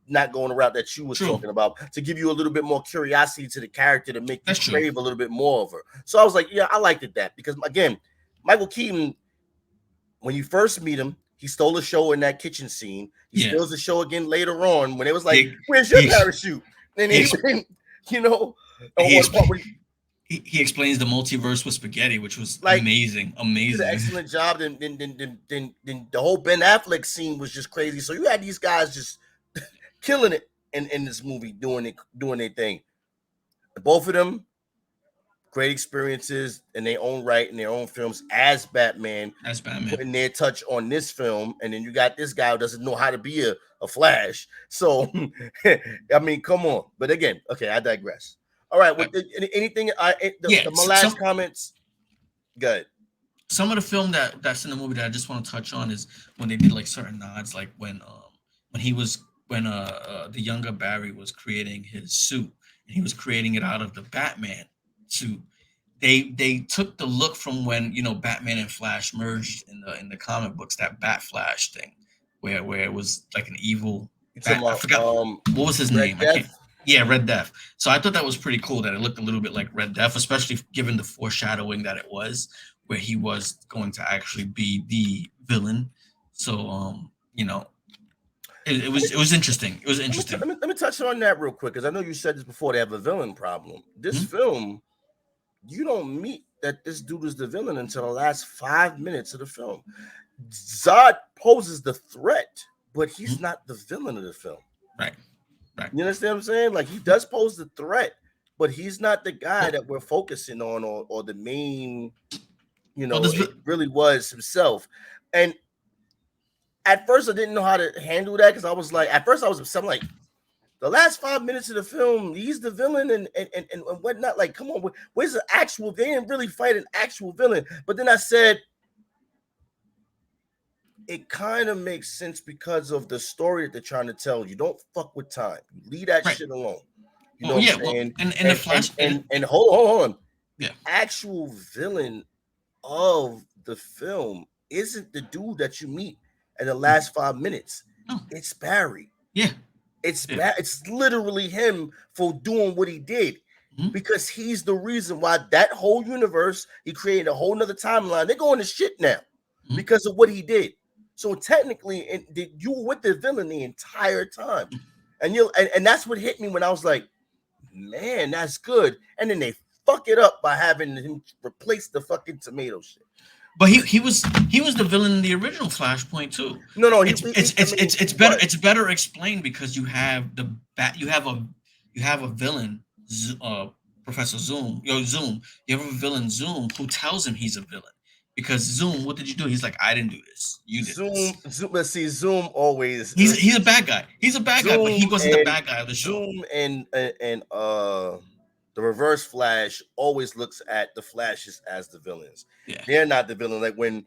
not going the route that you was true. talking about, to give you a little bit more curiosity to the character, to make you That's true. crave a little bit more of her. So I was like, yeah, I liked it, that, because again, Michael Keaton, when you first meet him, he stole the show in that kitchen scene. He Yeah, steals the show again later on when it was like, he "Where's your he parachute?" And he, he, ex- you know, he, or the part exp- where he explains the multiverse with spaghetti, which was like amazing, he did an amazing. excellent job. Then the whole Ben Affleck scene was just crazy. So you had these guys just killing it in this movie, doing their thing. Both of them great experiences in their own right, in their own films as Batman, That's Batman. putting their touch on this film. And then you got this guy who doesn't know how to be a Flash. So, I mean, come on. But again, okay, I digress. All right, Uh, with anything, yeah, my last comments, good. some of the film that's in the movie that I just want to touch on is when they did like certain nods, like when he was when the younger Barry was creating his suit, and he was creating it out of the Batman suit. They took the look from when Batman and Flash merged in the comic books, that Bat Flash thing, where it was like an evil You talking bat. I about forgot what was his Red name. I can't. Death? Yeah, Red Death. So I thought that was pretty cool that it looked a little bit like Red Death, especially given the foreshadowing that it was, where he was going to actually be the villain. So it was interesting. It was interesting. Let me touch on that real quick, because I know you said this before. They have a villain problem. This Hmm? film, you don't meet. that this dude is the villain until the last 5 minutes of the film. Zod poses the threat, but he's not the villain of the film. Right. Right. You understand what I'm saying? Like, he does pose the threat, but he's not the guy that we're focusing on, or the main, it really was himself. And at first I didn't know how to handle that, because I was like, at first I was upset, like, the last 5 minutes of the film, he's the villain and whatnot. Like, come on, where's the actual? They didn't really fight an actual villain. But then I said, it kind of makes sense because of the story that they're trying to tell. You don't fuck with time. You leave that shit alone. You know what I'm saying? And the Flash and hold on. Yeah. The actual villain of the film isn't the dude that you meet in the last 5 minutes. No. It's Barry. Yeah. It's literally him for doing what he did, because he's the reason why that whole universe, he created a whole nother timeline. They're going to shit now because of what he did. So technically, you were with the villain the entire time, and that's what hit me when I was like, man, that's good. And then they fuck it up by having him replace the fucking tomato shit. But he was the villain in the original Flashpoint too. No, it's better. It's better explained because you have a villain, Professor Zoom. Zoom. You have a villain, Zoom, who tells him he's a villain. Because Zoom, what did you do? He's like, I didn't do this. You did. Zoom. Let's see. Zoom always. He's a bad guy. He's a bad guy, but he wasn't the bad guy of the show. Zoom and the Reverse Flash always looks at the Flashes as the villains. Yeah. They're not the villain. Like when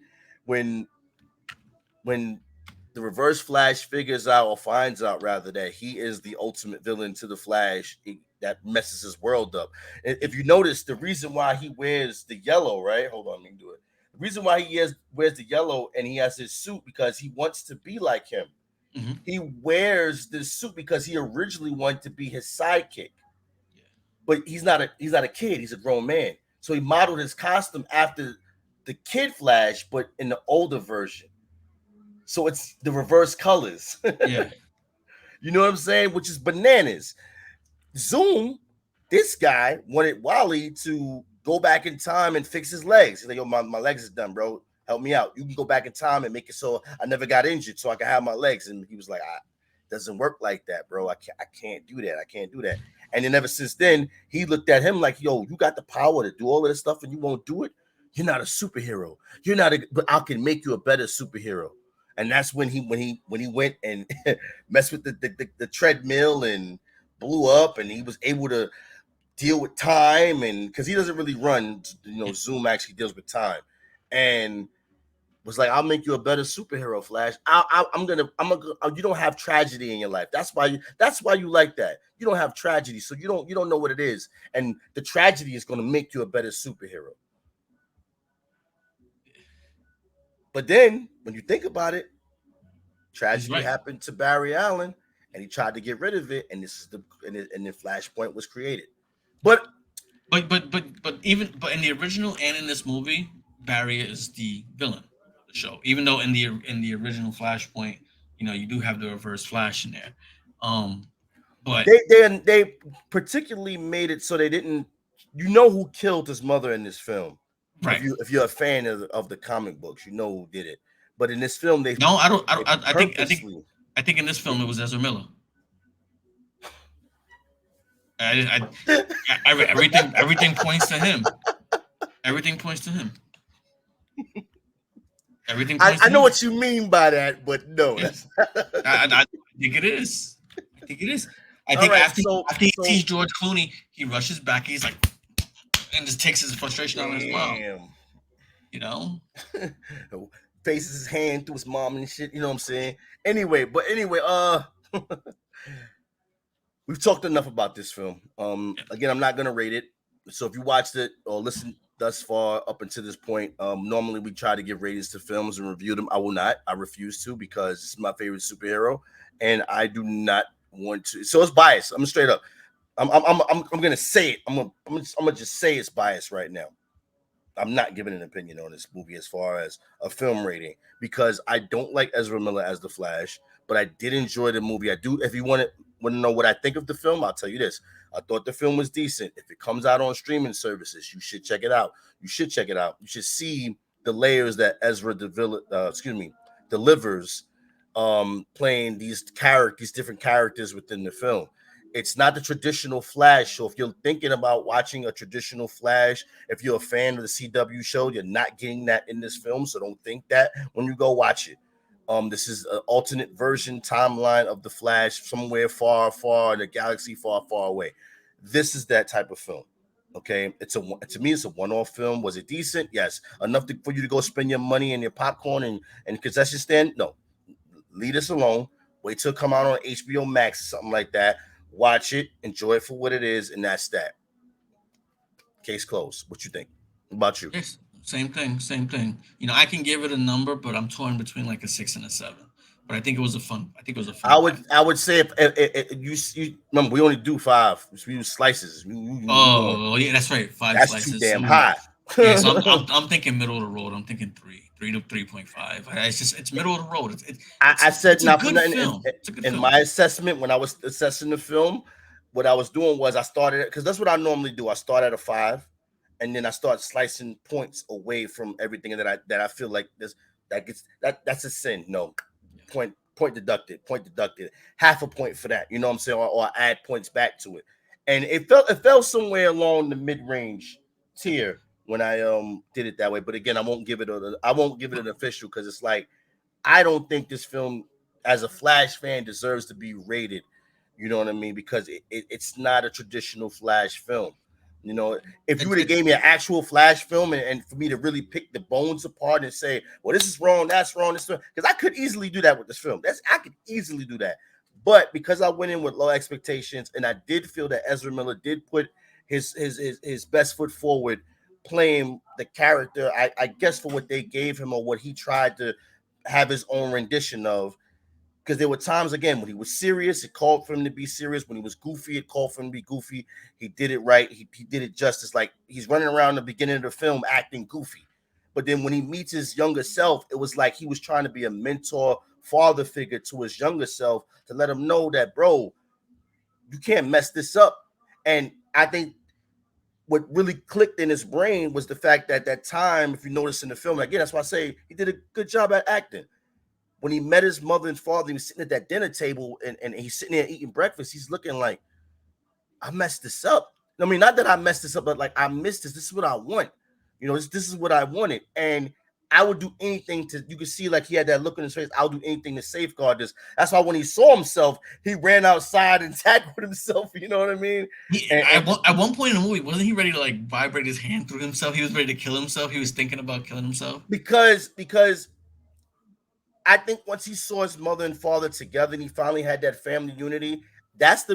the Reverse Flash figures out, or finds out rather, that he is the ultimate villain to the Flash, that messes his world up. If you notice, the reason why he wears the yellow, right? Hold on, let me do it. The reason why he wears the yellow and he has his suit, because he wants to be like him. Mm-hmm. He wears this suit because he originally wanted to be his sidekick. But he's not a kid, he's a grown man. So he modeled his costume after the kid Flash, but in the older version. So it's the reverse colors. Yeah. You know what I'm saying? Which is bananas. Zoom, this guy wanted Wally to go back in time and fix his legs. He's like, yo, my legs is done, bro. Help me out. You can go back in time and make it so I never got injured, so I can have my legs. And he was like, doesn't work like that, bro. I can't do that. I can't do that. And then ever since then, he looked at him like, yo, you got the power to do all of this stuff and you won't do it? You're not a superhero. But I can make you a better superhero. And that's when he went and messed with the treadmill and blew up, and he was able to deal with time, and because he doesn't really run, Zoom actually deals with time, and was like, I'll make you a better superhero, Flash. I'm gonna you don't have tragedy in your life. That's why you like that. You don't have tragedy, so you don't know what it is, and the tragedy is gonna make you a better superhero. But then when you think about it, tragedy happened to Barry Allen, and he tried to get rid of it, and and the Flashpoint was created. But in the original and in this movie, Barry is the villain of the show. Even though in the original Flashpoint, you do have the Reverse Flash in there. But they particularly made it so they didn't. You know who killed his mother in this film? Right. If you're a fan of the comic books, you know who did it. But in this film, I think in this film it was Ezra Miller. Everything points to him. Everything points to him. I know what you mean by that, but no. Yes. I think it is. I think after he sees George Clooney, he rushes back. He's like, and just takes his frustration on his mom. Faces his hand through his mom and shit. You know what I'm saying? Anyway, we've talked enough about this film. Again, I'm not gonna rate it. So if you watched it or listened thus far up until this point, normally we try to give ratings to films and review them. I will not. I refuse to, because it's my favorite superhero, and I do not want to. So it's biased. I'm straight up. I'm gonna say it. I'm gonna just say it's biased right now. I'm not giving an opinion on this movie as far as a film rating, because I don't like Ezra Miller as the Flash, but I did enjoy the movie. I do. If you want to know what I think of the film, I'll tell you this. I thought the film was decent. If it comes out on streaming services, you should check it out. You should check it out. You should see the layers that delivers, playing these different characters within the film. It's not the traditional Flash. So if you're thinking about watching a traditional Flash, if you're a fan of the CW show, you're not getting that in this film. So don't think that when you go watch it. This is an alternate version timeline of the Flash somewhere far, far in a galaxy far, far away. This is that type of film. Okay, to me, it's a one-off film. Was it decent? Yes, enough for you to go spend your money and your popcorn and concession stand. No, leave this alone. Wait till it come out on HBO Max or something like that. Watch it, enjoy it for what it is, and that's that. Case closed. What you think? What about you? Yes, same thing, same thing. I can give it a number, but I'm torn between like a 6 and a 7. But I think it was a fun. I think it was a fun I watch. would I would say if you remember we only do five. We use slices. Oh yeah, that's right. Five That's too slices. damn Ooh. high. Yeah, so I'm thinking middle of the road. I'm thinking 3 to 3.5. It's middle of the road. I said It's a not for good nothing. film. It's a good In film. my assessment, when I was assessing the film, what I was doing was I started because that's what I normally do. I start at a 5, and then I start slicing points away from everything that I feel like that's a sin. No, point deducted, half a point for that. You know what I'm saying, or add points back to it, and it fell somewhere along the mid range tier when I did it that way. But again, I won't give it an official because it's like I don't think this film, as a Flash fan, deserves to be rated. You know what I mean? Because it's not a traditional Flash film. You know, if you It's would have it's gave me an actual Flash film and for me to really pick the bones apart and say, well, this is wrong, that's wrong, this, because I could easily do that with this film. I could easily do that. But because I went in with low expectations and I did feel that Ezra Miller did put his best foot forward playing the character, I guess for what they gave him or what he tried to have his own rendition of, because there were times again when he was serious, it called for him to be serious. When he was goofy, it called for him to be goofy. He did it right. He did it justice. Like he's running around the beginning of the film acting goofy, but then when he meets his younger self, it was like he was trying to be a mentor, father figure to his younger self to let him know that, bro, you can't mess this up. And I think what really clicked in his brain was the fact that that time, if you notice in the film, again, that's why I say he did a good job at acting. When he met his mother and father, he was sitting at that dinner table and he's sitting there eating breakfast. He's looking like, I messed this up. I mean, not that I messed this up, but like I missed this. This is what I want. This is what I wanted. And I would do anything you could see like he had that look in his face. I'll do anything to safeguard this. That's why when he saw himself, he ran outside and tackled himself. You know what I mean? at one point in the movie, wasn't he ready to like vibrate his hand through himself? He was ready to kill himself. He was thinking about killing himself. Because I think once he saw his mother and father together and he finally had that family unity, that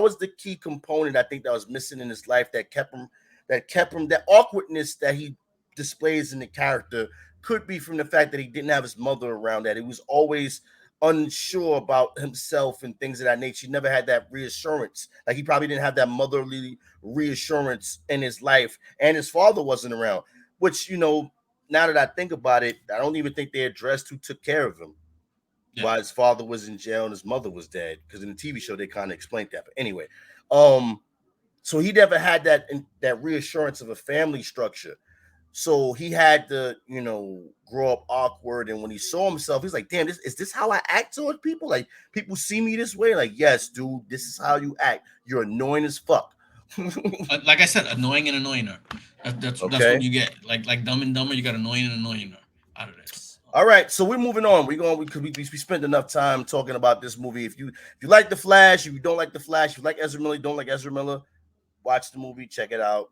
was the key component I think that was missing in his life that awkwardness that he displays in the character could be from the fact that he didn't have his mother around, that he was always unsure about himself and things of that nature. He never had that reassurance. Like he probably didn't have that motherly reassurance in his life, and his father wasn't around, which, now that I think about it, I don't even think they addressed who took care of him Yeah. while his father was in jail and his mother was dead. Because in the TV show they kind of explained that. But anyway, so he never had that reassurance of a family structure. So he had to, grow up awkward. And when he saw himself, he's like, "Damn, is this how I act toward people? Like people see me this way? Like, yes, dude, this is how you act. You're annoying as fuck." Like I said, annoying and annoying her. That's what Okay. you get. Like Dumb and Dumber, you got annoying and annoying her out of this. All right, so we're moving on. We're going because we spent enough time talking about this movie. If you like the Flash, if you don't like the Flash, if you like Ezra Miller, don't like Ezra Miller, watch the movie, check it out.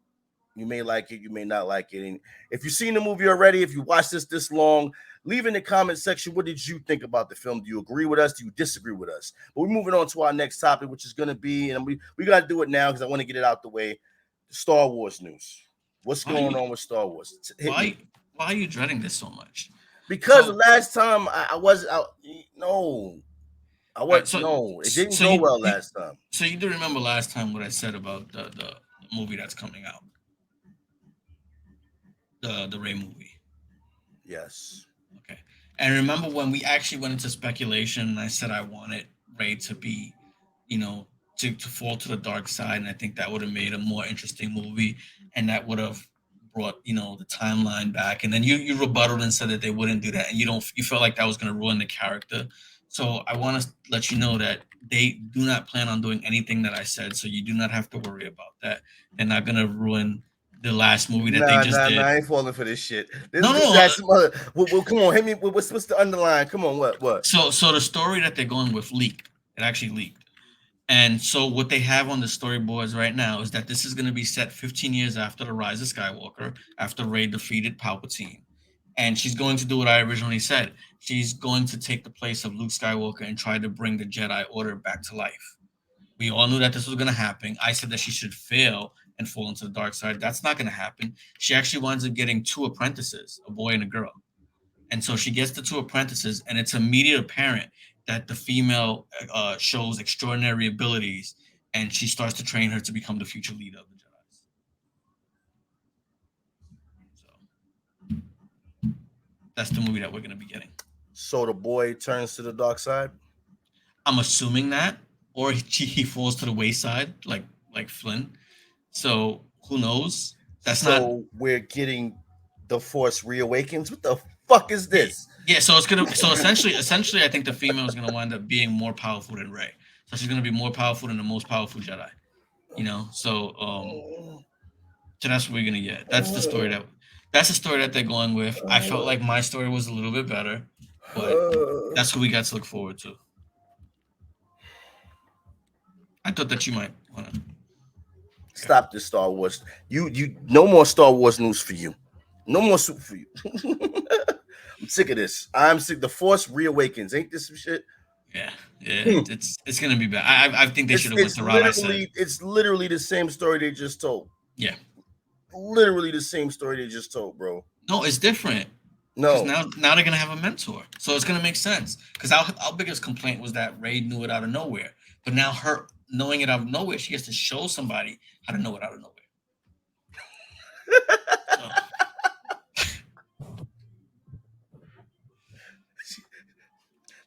You may like it, you may not like it. And if you've seen the movie already, if you watched this long, leave in the comment section what did you think about the film? Do you agree with us? Do you disagree with us? But we're moving on to our next topic, which is going to be, and we got to do it now because I want to get it out the way. The Star Wars news. What's Why are going you on with Star Wars? Hit why me. why are you dreading this so much? Because the So last time I was out, no, I all right, was no, it didn't so go you, well you last time. so you do remember last time what I said about the movie that's coming out, the Ray movie. Yes. Okay. And remember when we actually went into speculation and I said I wanted Ray to be, you know, to fall to the dark side, and I think that would have made a more interesting movie, and that would have brought the timeline back. And then you rebutted and said that they wouldn't do that, and you felt like that was going to ruin the character. So I want to let you know that they do not plan on doing anything that I said, so you do not have to worry about that. They're not going to ruin the last movie that they Nah, just nah, nah. did. I ain't falling for this shit. No, no, This no. has some other. Well, come on, hit me. What's the underline? Come on, what? So the story that they're going with leaked. It actually leaked. And so what they have on the storyboards right now is that this is going to be set 15 years after the rise of Skywalker, after Rey defeated Palpatine. And she's going to do what I originally said. She's going to take the place of Luke Skywalker and try to bring the Jedi Order back to life. We all knew that this was going to happen. I said that she should fail and fall into the dark side. That's not going to happen. She actually winds up getting two apprentices, a boy and a girl. And so she gets the two apprentices, and it's immediate apparent that the female shows extraordinary abilities, and she starts to train her to become the future leader of the Jedi. So that's the movie that we're going to be getting. So the boy turns to the dark side. I'm assuming that, or he falls to the wayside, like Flynn. So who knows? That's not. So we're getting the Force reawakens. What the fuck is this? Yeah, so it's gonna. So essentially, I think the female is gonna wind up being more powerful than Rey. So she's gonna be more powerful than the most powerful Jedi. So that's what we're gonna get. That's the story that they're going with. I felt like my story was a little bit better, but that's what we got to look forward to. I thought that you might want to. Stop this Star Wars. You no more Star Wars news for you. No more soup for you. I'm sick of this. I'm sick. The Force reawakens. Ain't this some shit? Yeah, it's gonna be bad. I think they should have went the route I said. It's literally the same story they just told. Yeah, literally the same story they just told, bro. No, it's different. No, now they're gonna have a mentor, so it's gonna make sense. Because our biggest complaint was that Rey knew it out of nowhere, but now her knowing it out of nowhere, she gets to show somebody how to know it out of nowhere. So.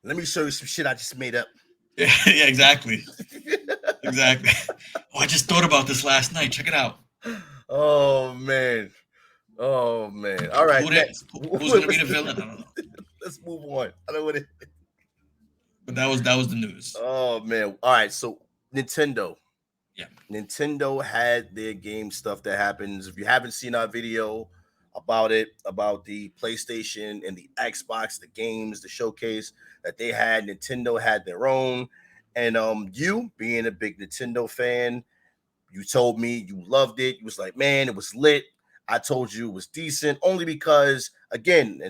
Let me show you some shit I just made up. Yeah, exactly. Exactly. Oh, I just thought about this last night. Check it out. Oh man. All right. Who's gonna be the villain? I don't know. Let's move on. I don't want to. But that was the news. Oh man. All right. So Nintendo. Yeah. Nintendo had their game stuff that happens. If you haven't seen our video about it, about the PlayStation and the Xbox, the games, the showcase that they had, Nintendo had their own. And you being a big Nintendo fan, you told me you loved it. You was like, man, it was lit. I told you it was decent only because, again,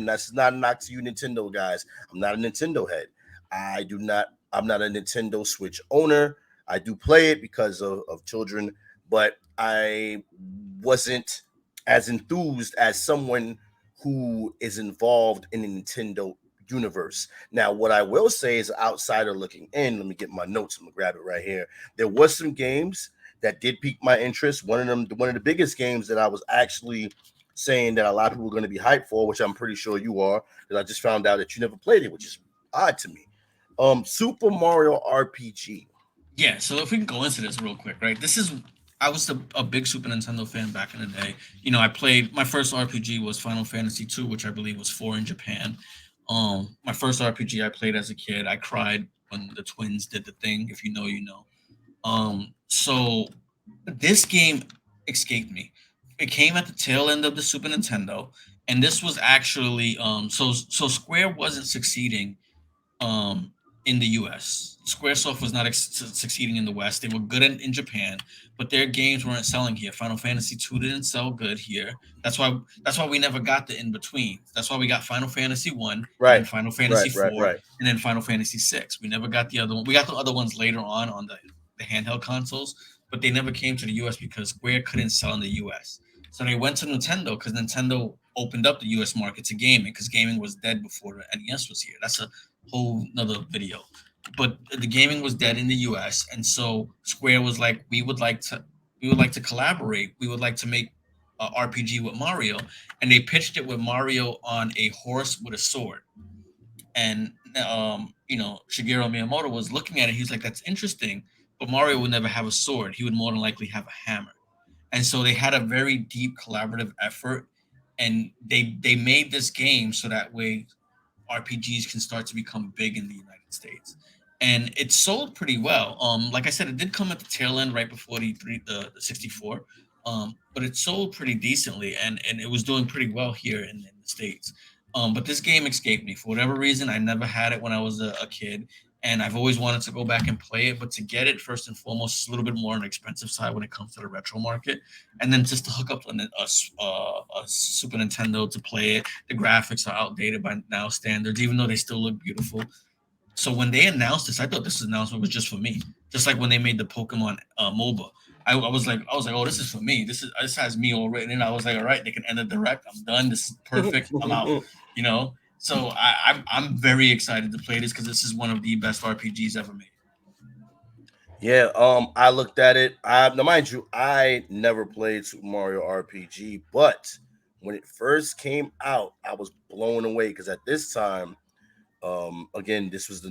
that's not a knock to you Nintendo guys. I'm not a Nintendo head. I'm not a Nintendo Switch owner. I do play it because of children, but I wasn't as enthused as someone who is involved in the Nintendo universe. Now, what I will say is outsider looking in, let me get my notes. I'm gonna grab it right here. There was some games that did pique my interest. One of the biggest games that I was actually saying that a lot of people were going to be hyped for, which I'm pretty sure you are, because I just found out that you never played it, which is odd to me. Super Mario RPG. Yeah, so if we can go into this real quick, right? I was a big Super Nintendo fan back in the day. I played my first RPG was Final Fantasy II, which I believe was 4 in Japan. My first RPG I played as a kid. I cried when the twins did the thing. If you know, you know. So this game escaped me. It came at the tail end of the Super Nintendo, and this was actually so Square wasn't succeeding in the U.S. SquareSoft was not succeeding in the West. They were good in Japan, but their games weren't selling here. Final Fantasy II didn't sell good here. That's why we never got the in between. That's why we got Final Fantasy I, right, and Final Fantasy IV, right. And then Final Fantasy VI. We never got the other one. We got the other ones later on the handheld consoles, but they never came to the U.S. because Square couldn't sell in the U.S. So they went to Nintendo because Nintendo opened up the U.S. market to gaming because gaming was dead before the NES was here. That's a whole nother video. But the gaming was dead in the US, and so Square was like, we would like to collaborate. We would like to make an RPG with Mario, and they pitched it with Mario on a horse with a sword. And Shigeru Miyamoto was looking at it. He's like, that's interesting, but Mario would never have a sword. He would more than likely have a hammer. And so they had a very deep collaborative effort, and they made this game so that way RPGs can start to become big in the United States. And it sold pretty well. Like I said, it did come at the tail end right before the 64. But it sold pretty decently, and it was doing pretty well here in the States. But this game escaped me for whatever reason. I never had it when I was a kid, and I've always wanted to go back and play it. But to get it, first and foremost, it's a little bit more on the expensive side when it comes to the retro market. And then just to hook up on a Super Nintendo to play it, the graphics are outdated by now standards, even though they still look beautiful. So when they announced this, I thought this announcement was just for me. Just like when they made the Pokemon MOBA, I was like, oh, this is for me. This has me all written in. I was like, all right, they can end the direct. I'm done. This is perfect. I'm out. You know. So I'm very excited to play this because this is one of the best RPGs ever made. Yeah, I looked at it. Now, mind you, I never played Super Mario RPG, but when it first came out, I was blown away because at this time, again, this was the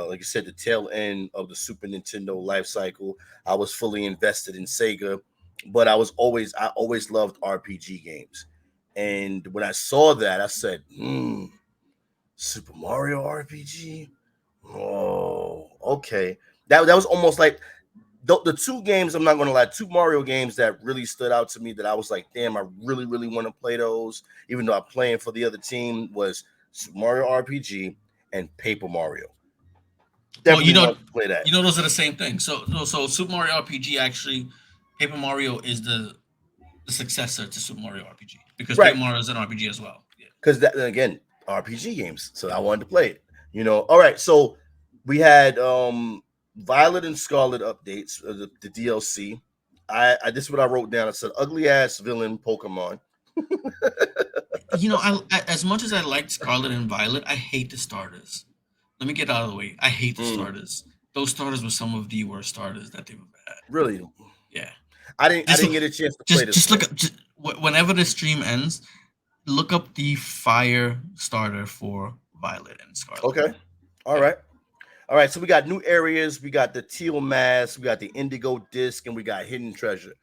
like you said, the tail end of the Super Nintendo life cycle. I was fully invested in Sega, but I always loved RPG games. And when I saw that, I said, Super Mario RPG. Oh, okay. That was almost like the two games. I'm not going to lie, two Mario games that really stood out to me. That I was like, damn, I really, really want to play those. Even though I'm playing for the other team, was Super Mario RPG and Paper Mario. Well, Definitely want to play that. those are the same thing. So Super Mario RPG actually, Paper Mario is the successor to Super Mario RPG because Right. Paper Mario is an RPG as well. Yeah. Because that again, RPG games. So I wanted to play it. All right. So we had Violet and Scarlet updates, the DLC. This is what I wrote down. I said ugly ass villain Pokemon. I as much as I liked Scarlet and Violet, I hate the starters. Let me get out of the way. I hate the starters. Those starters were some of the worst starters that they've ever had. Really? Yeah. I didn't get a chance to play this. Just look up whenever the stream ends. Look up the fire starter for Violet and Scarlet. Okay. All right. All right. So we got new areas. We got the teal mask. We got the indigo disc, and we got hidden treasure.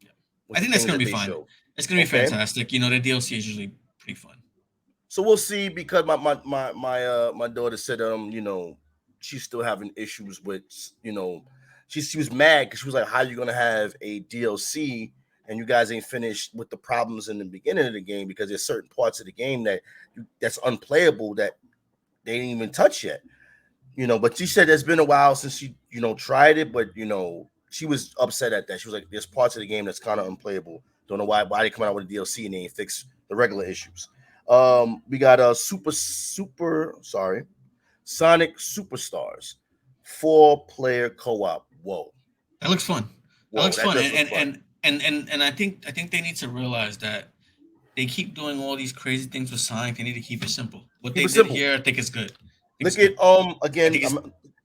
Yeah. I think that's gonna be fun. It's gonna be fantastic. The DLC is usually pretty fun. So we'll see because my daughter said she's still having issues with she was mad because she was like, how are you gonna have a DLC and you guys ain't finished with the problems in the beginning of the game because there's certain parts of the game that's unplayable that they didn't even touch yet. But she said it's been a while since she tried it, but she was upset at that. She was like, there's parts of the game that's kind of unplayable. Don't know why they come out with a DLC and they ain't fix the regular issues. We got a Sonic Superstars 4-player co-op. Whoa, that looks fun. That looks fun. And I think they need to realize that they keep doing all these crazy things with Sonic. They need to keep it simple. What they did here, I think is good. Look at again.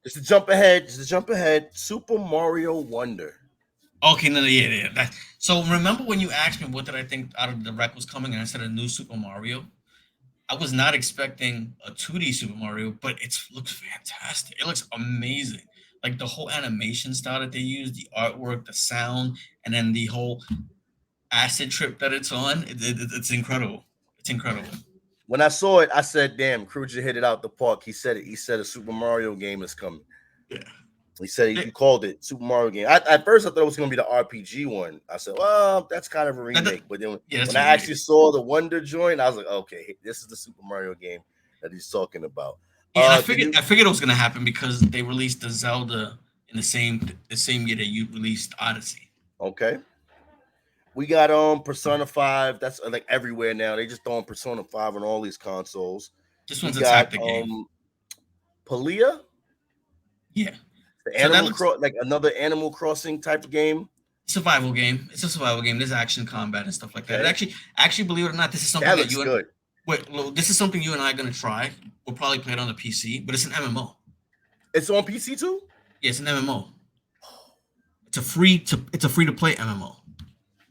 Just to jump ahead. Super Mario Wonder. Okay, no, yeah. So remember when you asked me what did I think out of the direct was coming, and I said a new Super Mario. I was not expecting a 2D Super Mario, but it looks fantastic. It looks amazing. Like the whole animation style that they use, the artwork, the sound, and then the whole acid trip that it's on. It's incredible. It's incredible. When I saw it, I said, "Damn, Cruja hit it out the park." He said it. He said a Super Mario game is coming. Yeah. He said you called it Super Mario game. At first, I thought it was going to be the RPG one. I said, "Well, that's kind of a remake." But then when I actually saw the Wonder joint, I was like, "Okay, this is the Super Mario game that he's talking about." Yeah, I figured it was going to happen because they released the Zelda in the same year that you released Odyssey. Okay. We got Persona 5. That's like everywhere now. They just throwing Persona 5 on all these consoles. This one's a tactic game. Palia? Yeah. The like another Animal Crossing type of game. Survival game. It's a survival game. There's action, combat, and stuff like that. It actually, believe it or not, this is something that you good. This is something you and I are gonna try. We'll probably play it on the PC, but it's an MMO. It's on PC too? Yeah, it's an MMO. It's a free to play MMO.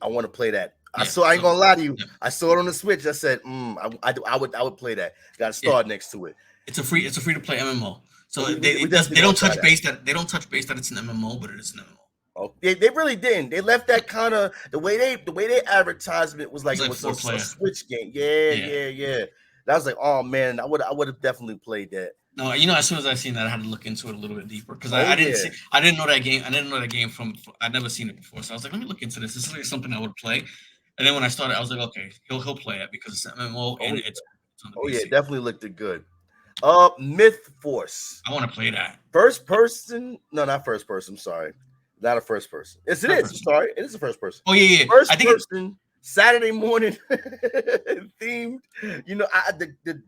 I want to play that. I ain't gonna lie to you. Yeah. I saw it on the Switch. I said, I would play that. Got to start next to it. It's a free to play MMO. So We definitely they gonna don't try touch that. base that it's an MMO, but it is an MMO. Oh, they really didn't. They left that kind of the way they advertisement was like It's it like was four a player. Switch game. Yeah, Yeah. yeah, yeah. And I was like, oh man, I would have definitely played that. No, as soon as I seen that, I had to look into it a little bit deeper because Oh yeah, I didn't know that game. I didn't know that game I'd never seen it before. So I was like, let me look into this. This is like something I would play. And then when I started, I was like, okay, he'll play it because it's an MMO oh and yeah, it's on the oh yeah. PC. Definitely looked it good. Myth Force. I want to play that. First person? No, not first person. I'm sorry, not a first person. Yes, it Third is. I'm person. sorry, it is a first person. Oh yeah, yeah. I First think it. person Saturday morning themed. You know,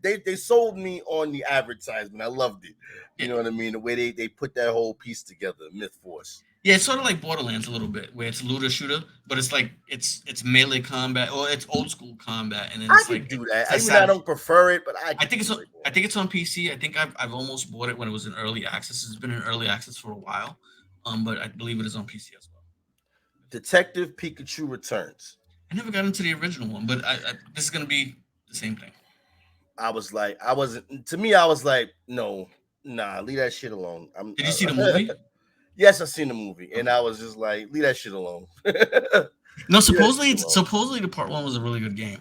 they sold me on the advertisement. I loved it. You Yeah, know what I mean? The way they put that whole piece together, Myth Force. yeah. It's sort of like Borderlands a little bit, where it's looter shooter, but it's like it's melee combat or it's old school combat, and then I it's could like do it's that. like Even though I sad. don't prefer it, but I I could think do it. I Man. think it's on PC. I think I've almost bought it when it was in early access. It's been in early access for a while, but I believe it is on PC as well. Detective Pikachu returns. I never got into the original one, but this is gonna be the same thing. I was like, I wasn't. To me, I was like, no, nah, leave that shit alone. Did you see the movie? Yes, I seen the movie, and Okay. I was just like, leave that shit alone. leave that No, shit alone. supposedly the part one was a really good game.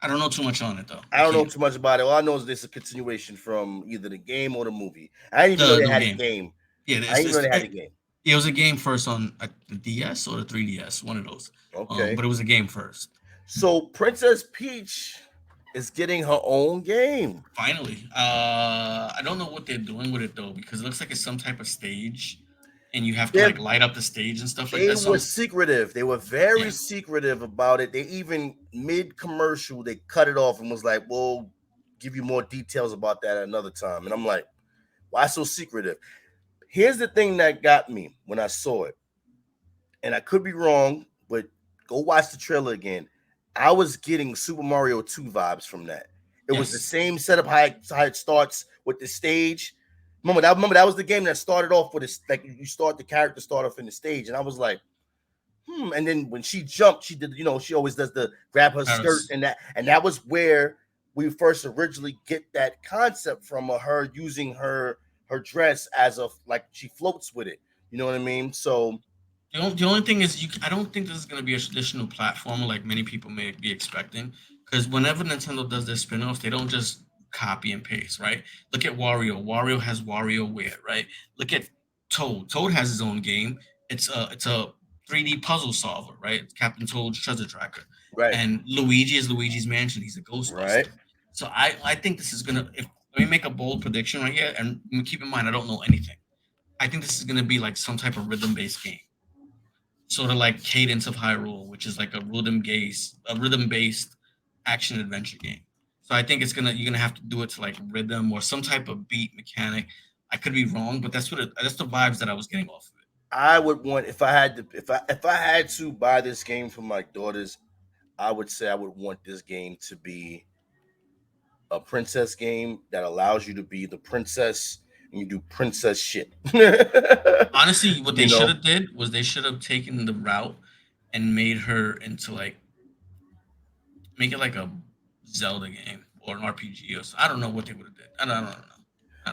I don't know too much on it though. I I don't know can't. too much about it. All I know is this a continuation from either the game or the movie. I didn't even know they The had a game. game. Yeah, I didn't even know they had a game. it was a game first on the DS or the 3DS, one of those. Okay. But it was a game first. So Princess Peach is getting her own game. Finally, I don't know what they're doing with it though because it looks like it's some type of stage, and you have to They like light up the stage and stuff like they that. So were secretive. They were very yeah, secretive about it. They even mid commercial they cut it off and was like, "We'll give you more details about that at another time." And I'm like, "Why so secretive?" Here's the thing that got me when I saw it, and I could be wrong, but go watch the trailer again. I was getting Super Mario 2 vibes from that. It was the yes, same setup how it starts with the stage. Remember that was the game that started off with this like you start the character start off in the stage, and I was like, And then when she jumped, she did, she always does the grab her skirt Paris. and that was where we first originally get that concept from her using her dress as a like she floats with it. You know what I mean? So The only thing is, I don't think this is going to be a traditional platformer like many people may be expecting. Because whenever Nintendo does their spin-offs, they don't just copy and paste, right? Look at Wario. Wario has WarioWare, right? Look at Toad. Toad has his own game. It's a 3D puzzle solver, right? It's Captain Toad's Treasure Tracker. right, And Luigi is Luigi's Mansion. He's a right. Ghostbuster. So I think this is gonna. If Let me make a bold prediction right here, and keep in mind I don't know anything. I think this is gonna be like some type of rhythm-based game, sort of like Cadence of Hyrule, which is like a rhythm based action adventure game. So I think you're gonna have to do it to like rhythm or some type of beat mechanic. I could be wrong, but that's the vibes that I was getting off of it. I would want if I had to if I had to buy this game for my daughters, I would say I would want this game to be a princess game that allows you to be the princess and you do princess shit. Honestly, what they you should know, have did was they should have taken the route and made her into like make it like a Zelda game or an RPG or I don't know what they would have did. I don't know.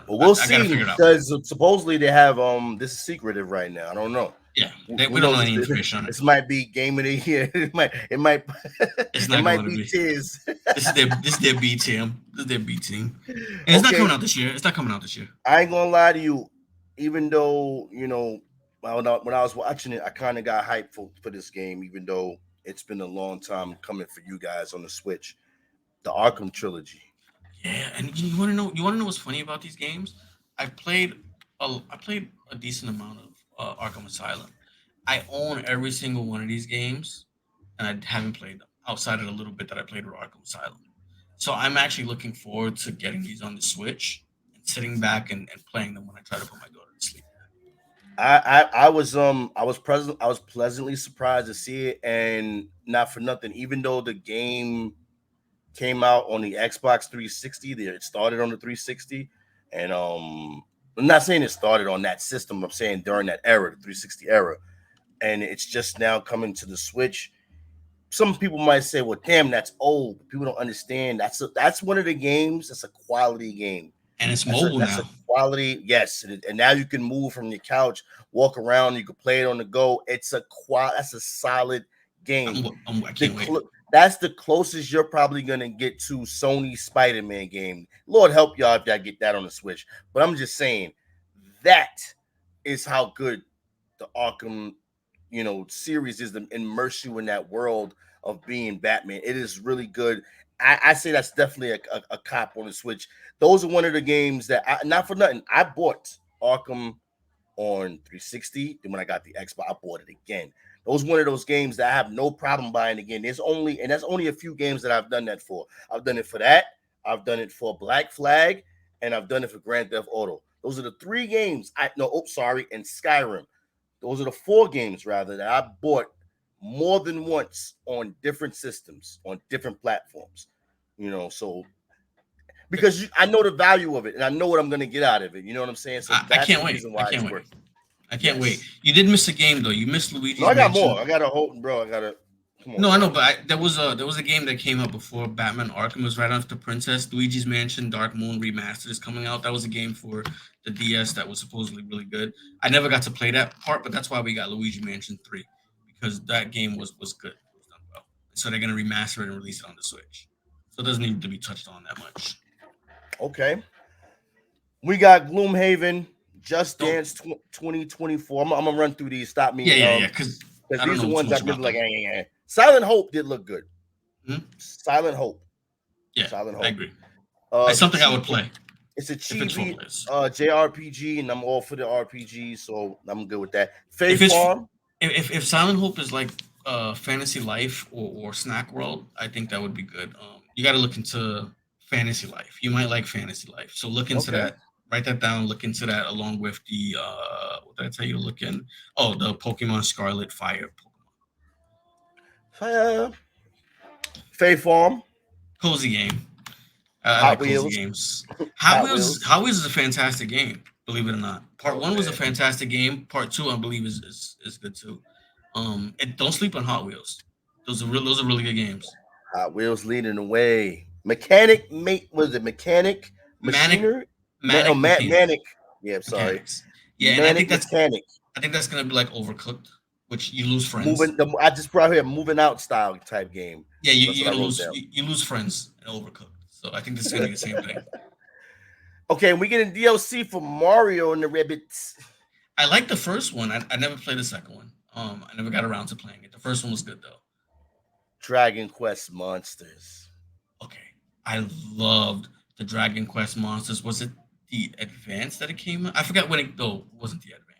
but we'll I gotta see figure it out. because supposedly they have this is secretive right now. I don't know. Yeah, Who we don't know knows? any information on it This though. might be game of the year. It might It's it not might going to be be. tears. This is their B team. This is their B team, and it's not Okay, coming out this year. It's not coming out this year. I ain't gonna lie to you. Even though when I was watching it, I kind of got hyped for this game. Even though it's been a long time coming for you guys on the Switch, the Arkham trilogy. Yeah, and you want to know? You want to know what's funny about these games? I played a decent amount of Arkham Asylum. I own every single one of these games, and I haven't played them outside of the little bit that I played with Arkham Asylum. So I'm actually looking forward to getting these on the Switch and sitting back and playing them when I try to put my daughter to sleep. I was pleasantly surprised to see it, and not for nothing. Even though the game came out on the Xbox 360, there it started on the 360, and I'm not saying it started on that system. I'm saying during that era, the 360 era, and it's just now coming to the Switch. Some people might say, "Well, damn, that's old." But people don't understand. That's one of the games. That's a quality game. And it's mobile That's a now. quality, yes. And now you can move from your couch, walk around, you can play it on the go. That's a solid game. I can't wait. That's the closest you're probably gonna get to Sony's Spider-Man game. Lord help y'all if y'all get that on the Switch. But I'm just saying that is how good the Arkham, series is to immerse you in that world of being Batman. It is really good. I say that's definitely a cop on the Switch. Those are one of the games that not for nothing. I bought Arkham on 360. Then when I got the Xbox, I bought it again. Those one of those games that I have no problem buying again. That's only a few games that I've done that for. I've done it for that. I've done it for Black Flag, and I've done it for Grand Theft Auto. Those are the three games. And Skyrim. Those are the four games rather that I bought more than once on different systems, on different platforms. So because I know the value of it and I know what I'm going to get out of it. You know what I'm saying? So I that's can't the wait. reason I why can't it's wait. worth. I can't wait. You did miss a game though. You missed No, Luigi's I got Mansion. more. I got a whole bro. I got a. Come on. No, I know, but there was a game that came out before Batman Arkham. It was right after Princess. Luigi's Mansion Dark Moon Remastered is coming out. That was a game for the DS that was supposedly really good. I never got to play that part, but that's why we got Luigi Mansion 3 because that game was good. It was done well. So they're gonna remaster it and release it on the Switch. So it doesn't need to be touched on that much. Okay. We got Gloomhaven, Just Don't. Dance 2024. I'm gonna run through these. Stop me. Yeah. Because I don't These are know too ones I much really about like. them. Silent Hope did look good. Hmm? Silent Hope. Yeah, Silent I Hope. agree. It's something I would play. It's a If it's cheesy players. JRPG, and I'm all for the RPG, so I'm good with that. If Faith it's Farm. if Silent Hope is like Fantasy Life or Snack World, I think that would be good. You got to look into Fantasy Life. You might like Fantasy Life, so look into Okay. that. Write that down. Look into that along with the what did I tell you to look in? Oh, the Pokemon Scarlet Fire Pokemon. Faith Farm. Cozy game. I Hot like cozy Wheels. games. Hot Wheels. Hot Wheels is a fantastic game. Believe it or not, Part Oh, One was a man. fantastic game. Part Two, I believe, is good too. Don't sleep on Hot Wheels. Those are really good games. Hot Wheels leading the way. Mechanic, mate, was it Mechanic Manic Machinery? Manic Manic. Yeah, I'm sorry. Mechanics. Yeah, and Manic Mechanic. I think that's gonna be like Overcooked, which you lose friends. Moving. I just brought here moving out style type game. Yeah, That's you're what I gonna wrote lose down. you lose friends in Overcooked. So I think this is gonna be the same thing. Okay, we getting DLC for Mario and the Rabbits. I like the first one. I never played the second one. I never got around to playing it. The first one was good though. Dragon Quest Monsters. Okay, I loved the Dragon Quest Monsters. Was it the Advance that it came out? I forgot when it though. It wasn't the Advance.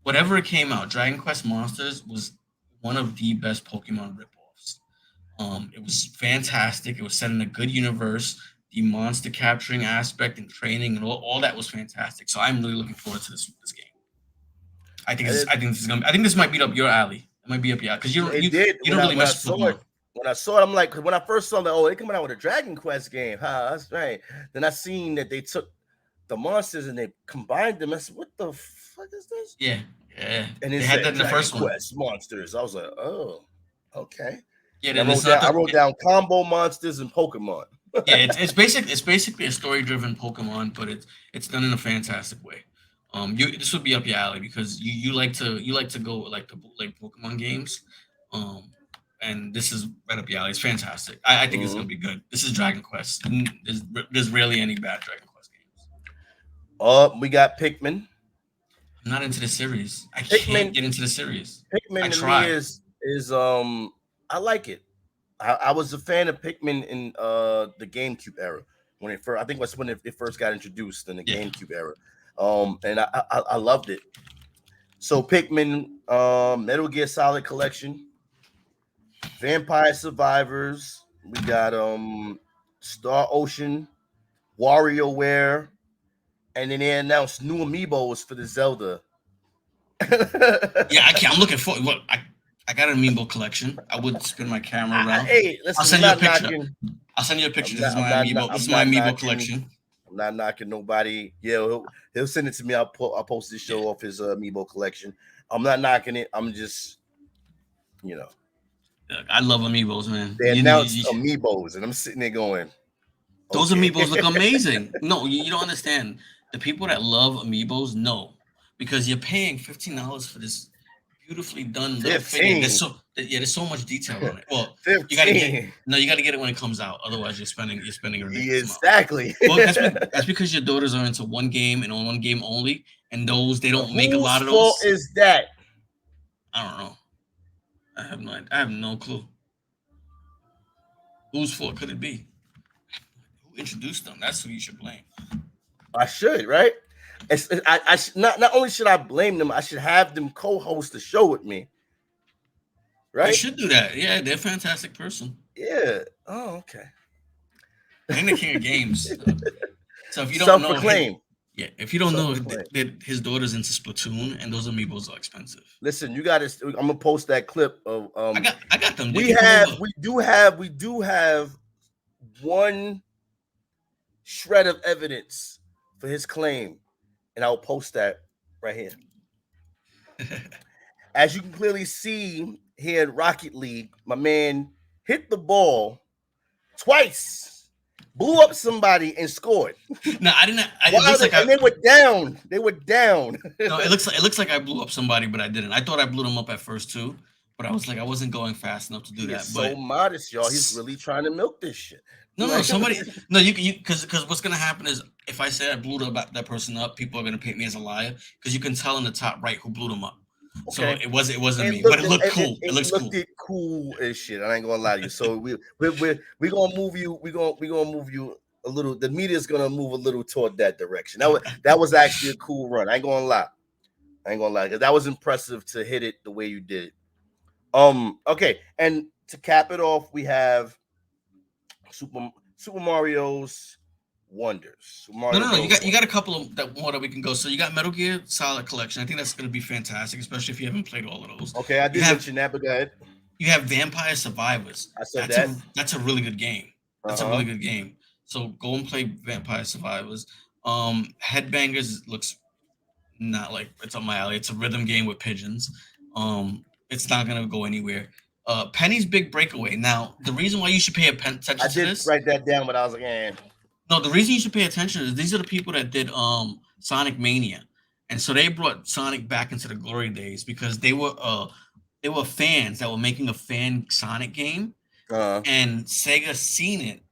Whatever it came out, Dragon Quest Monsters was one of the best Pokemon ripoffs. It was fantastic. It was set in a good universe. The monster capturing aspect and training and all that was fantastic. So I'm really looking forward to this game. I think this might be up your alley. It might be up your alley because It did. you don't really When I mess with saw it, Pokemon. I'm like, 'cause when I first saw that, oh, they coming out with a Dragon Quest game, huh? That's right. Then I seen that they took the monsters and they combined them. I said, what the fuck is this? Yeah. And They it had said that in the Dragon first one. Quest Monsters. I was like, oh, okay. Yeah, And then it's not I the wrote down combo monsters and Pokemon. yeah, it's basically a story driven Pokemon, but it's done in a fantastic way. This would be up your alley because you like to go like the bootleg Pokemon games, um, and this is right up your alley. It's fantastic. I think it's Mhm. gonna be good. This is Dragon Quest. There's rarely any bad Dragon Quest games. We got Pikmin. I'm not into the series. I can't Pikmin, get into the series. I Pikmin to me try. is I like it. I was a fan of Pikmin in the GameCube era when it first. I think that's when it first got introduced in the Yeah. GameCube era. And I loved it. So Pikmin, Metal Gear Solid Collection, Vampire Survivors. We got Star Ocean, WarioWare, and then they announced new amiibos for the Zelda. Yeah, I can't. I'm looking for what I got an amiibo collection. I would spin my camera around. Hey, I'll listen, send you a picture. I'll send you a picture. This is my amiibo. This is my amiibo collection. I'm not knocking nobody. Yeah, he'll send it to me. I'll post this show off his amiibo collection. I'm not knocking it. I'm just, you know, I love amiibos, man. they announced amiibos, and I'm sitting there going, Those Okay. amiibos look amazing. No, you don't understand. The people that love amiibos know because you're paying $15 for this beautifully done little figure. 15. There's so much detail on it. Well, you got to get 15. no, you got to get it when it comes out. Otherwise, you're spending a ridiculous amount. Exactly. Well, that's because your daughters are into one game and on one game only, and those they don't make a Whose lot of fault those. is that? I don't know. I have no clue. Whose fault could it be? Who introduced them? That's who you should blame. I should, right? I should, not only should I blame them, I should have them co-host the show with me. Right? You should do that. Yeah, they're a fantastic person. Yeah. Oh, okay. And the king of games. So if you don't know, if you don't know that his daughter's into Splatoon, and those amiibos are expensive. Listen, you got to. I'm gonna post that clip of. I got them. We do have one shred of evidence for his claim, and I'll post that right here. As you can clearly see here in Rocket League, my man hit the ball twice, blew up somebody, and scored. No, I didn't. They were down. They were down. No, it looks like I blew up somebody, but I didn't. I thought I blew them up at first too, but I was like, I wasn't going fast enough to do that. So modest, y'all. He's really trying to milk this shit. No, because what's gonna happen is if I say I blew that person up, people are gonna paint me as a liar because you can tell in the top right who blew them up. Okay. So it wasn't me, but it looked cool. It looks cool. It cool as shit. I ain't gonna lie to you. So we gonna move you. We gonna move you a little. The media's gonna move a little toward that direction. That was actually a cool run. I ain't gonna lie. Because that was impressive to hit it the way you did. Okay, and to cap it off, we have Super Mario's Wonders. No. You got a couple of more that we can go. So you got Metal Gear Solid Collection. I think that's going to be fantastic, especially if you haven't played all of those. Okay, I did mention that, but go ahead. You have Vampire Survivors. I said that's a really good game. That's a really good game. So go and play Vampire Survivors. Headbangers looks not like it's on my alley. It's a rhythm game with pigeons. It's not going to go anywhere. Penny's Big Breakaway. Now, the reason why you should pay attention to this... I did write that down, but I was like, No, the reason you should pay attention is these are the people that did Sonic Mania. And so they brought Sonic back into the glory days because they were fans that were making a fan Sonic game. And Sega seen it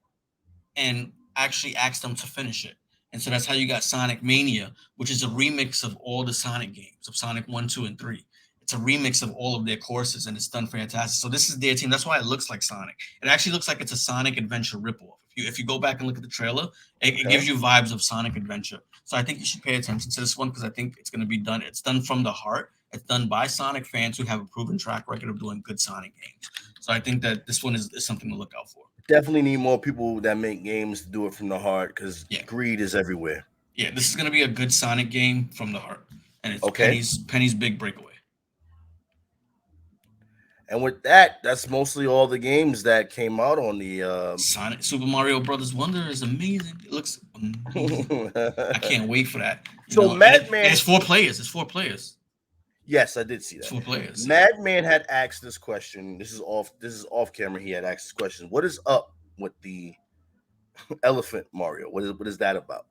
and actually asked them to finish it. And so that's how you got Sonic Mania, which is a remix of all the Sonic games, of Sonic 1, 2, and 3. It's a remix of all of their courses, and it's done fantastic. So this is their team. That's why it looks like Sonic. It actually looks like it's a Sonic Adventure ripoff. If you go back and look at the trailer, it gives you vibes of Sonic Adventure. So I think you should pay attention to this one because I think it's going to be done. It's done from the heart. It's done by Sonic fans who have a proven track record of doing good Sonic games. So I think that this one is something to look out for. Definitely need more people that make games to do it from the heart because greed is everywhere. Yeah, this is going to be a good Sonic game from the heart. And it's Penny's Big Breakaway. And with that, that's mostly all the games that came out on the Sonic Super Mario Brothers Wonder is amazing. It looks amazing. I can't wait for that. Madman, it's 4 players. It's 4 players. Yes, I did see that. 4 players. Madman had asked this question. This is off camera. He had asked this question. What is up with the Elephant Mario? What is that about?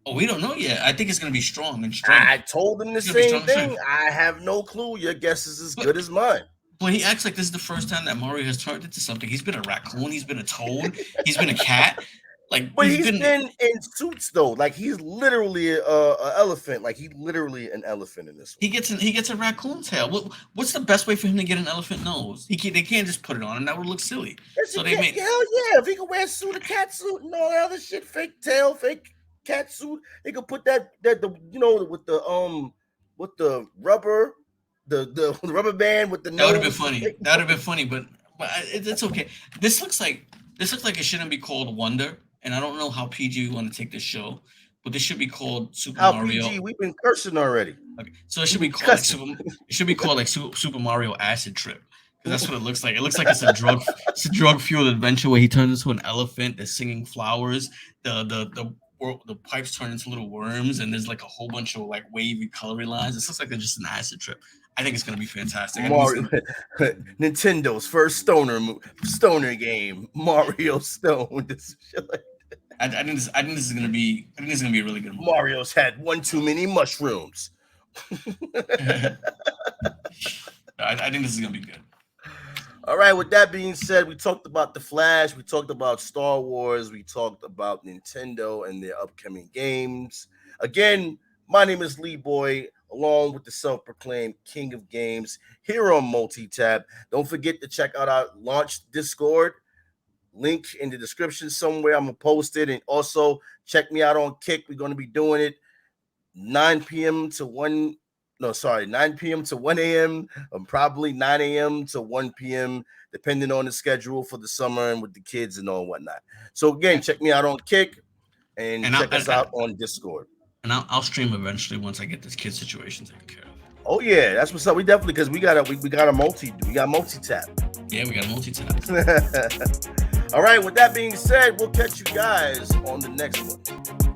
Oh, we don't know yet. I think it's going to be strong and strong. I told him the same thing. I have no clue. Your guess is as good as mine. Well, he acts like this is the first time that Mario has turned into something. He's been a raccoon. He's been a toad. He's been a cat. But he's been in suits though. Like he's literally an elephant. Like he's literally an elephant in this one. He gets a raccoon tail. What's the best way for him to get an elephant nose? They can't just put it on him. That would look silly. Hell yeah! If he could wear a suit, a cat suit, and all that other shit, fake tail, fake cat suit, they could put that with the rubber. The rubber band with the nose. That would have been funny. That would have been funny, but it's okay. This looks like it shouldn't be called Wonder, and I don't know how PG we want to take this show, but this should be called Super Mario. PG? We've been cursing already. Okay, so it should be called like Super Mario Acid Trip. That's what it looks like. It looks like it's a drug fueled adventure where he turns into an elephant that's singing flowers. The pipes turn into little worms, and there's like a whole bunch of like wavy coloring lines. This looks like they're just an acid trip. I think it's gonna be fantastic. Nintendo's first stoner game, Mario Stone. I think this is gonna be a really good movie. Mario's had one too many mushrooms. I think this is gonna be good. All right, with that being said, we talked about The Flash, we talked about Star Wars, we talked about Nintendo and their upcoming games. Again, my name is Leeboy, along with the self-proclaimed King of Games here on Multi-Tab. Don't forget to check out our launch Discord. Link in the description somewhere. I'm going to post it. And also check me out on Kick. We're going to be doing it 9 p.m. to 1 p.m. to 1 a.m. Probably 9 a.m. to 1 p.m. depending on the schedule for the summer and with the kids and all whatnot. So again, check me out on Kick and check us out on Discord. And I'll stream eventually once I get this kid situation taken care of. Oh yeah, that's what's up. We definitely, because we got a multi-tap. Yeah, we got a multi-tap. All right, with that being said, we'll catch you guys on the next one.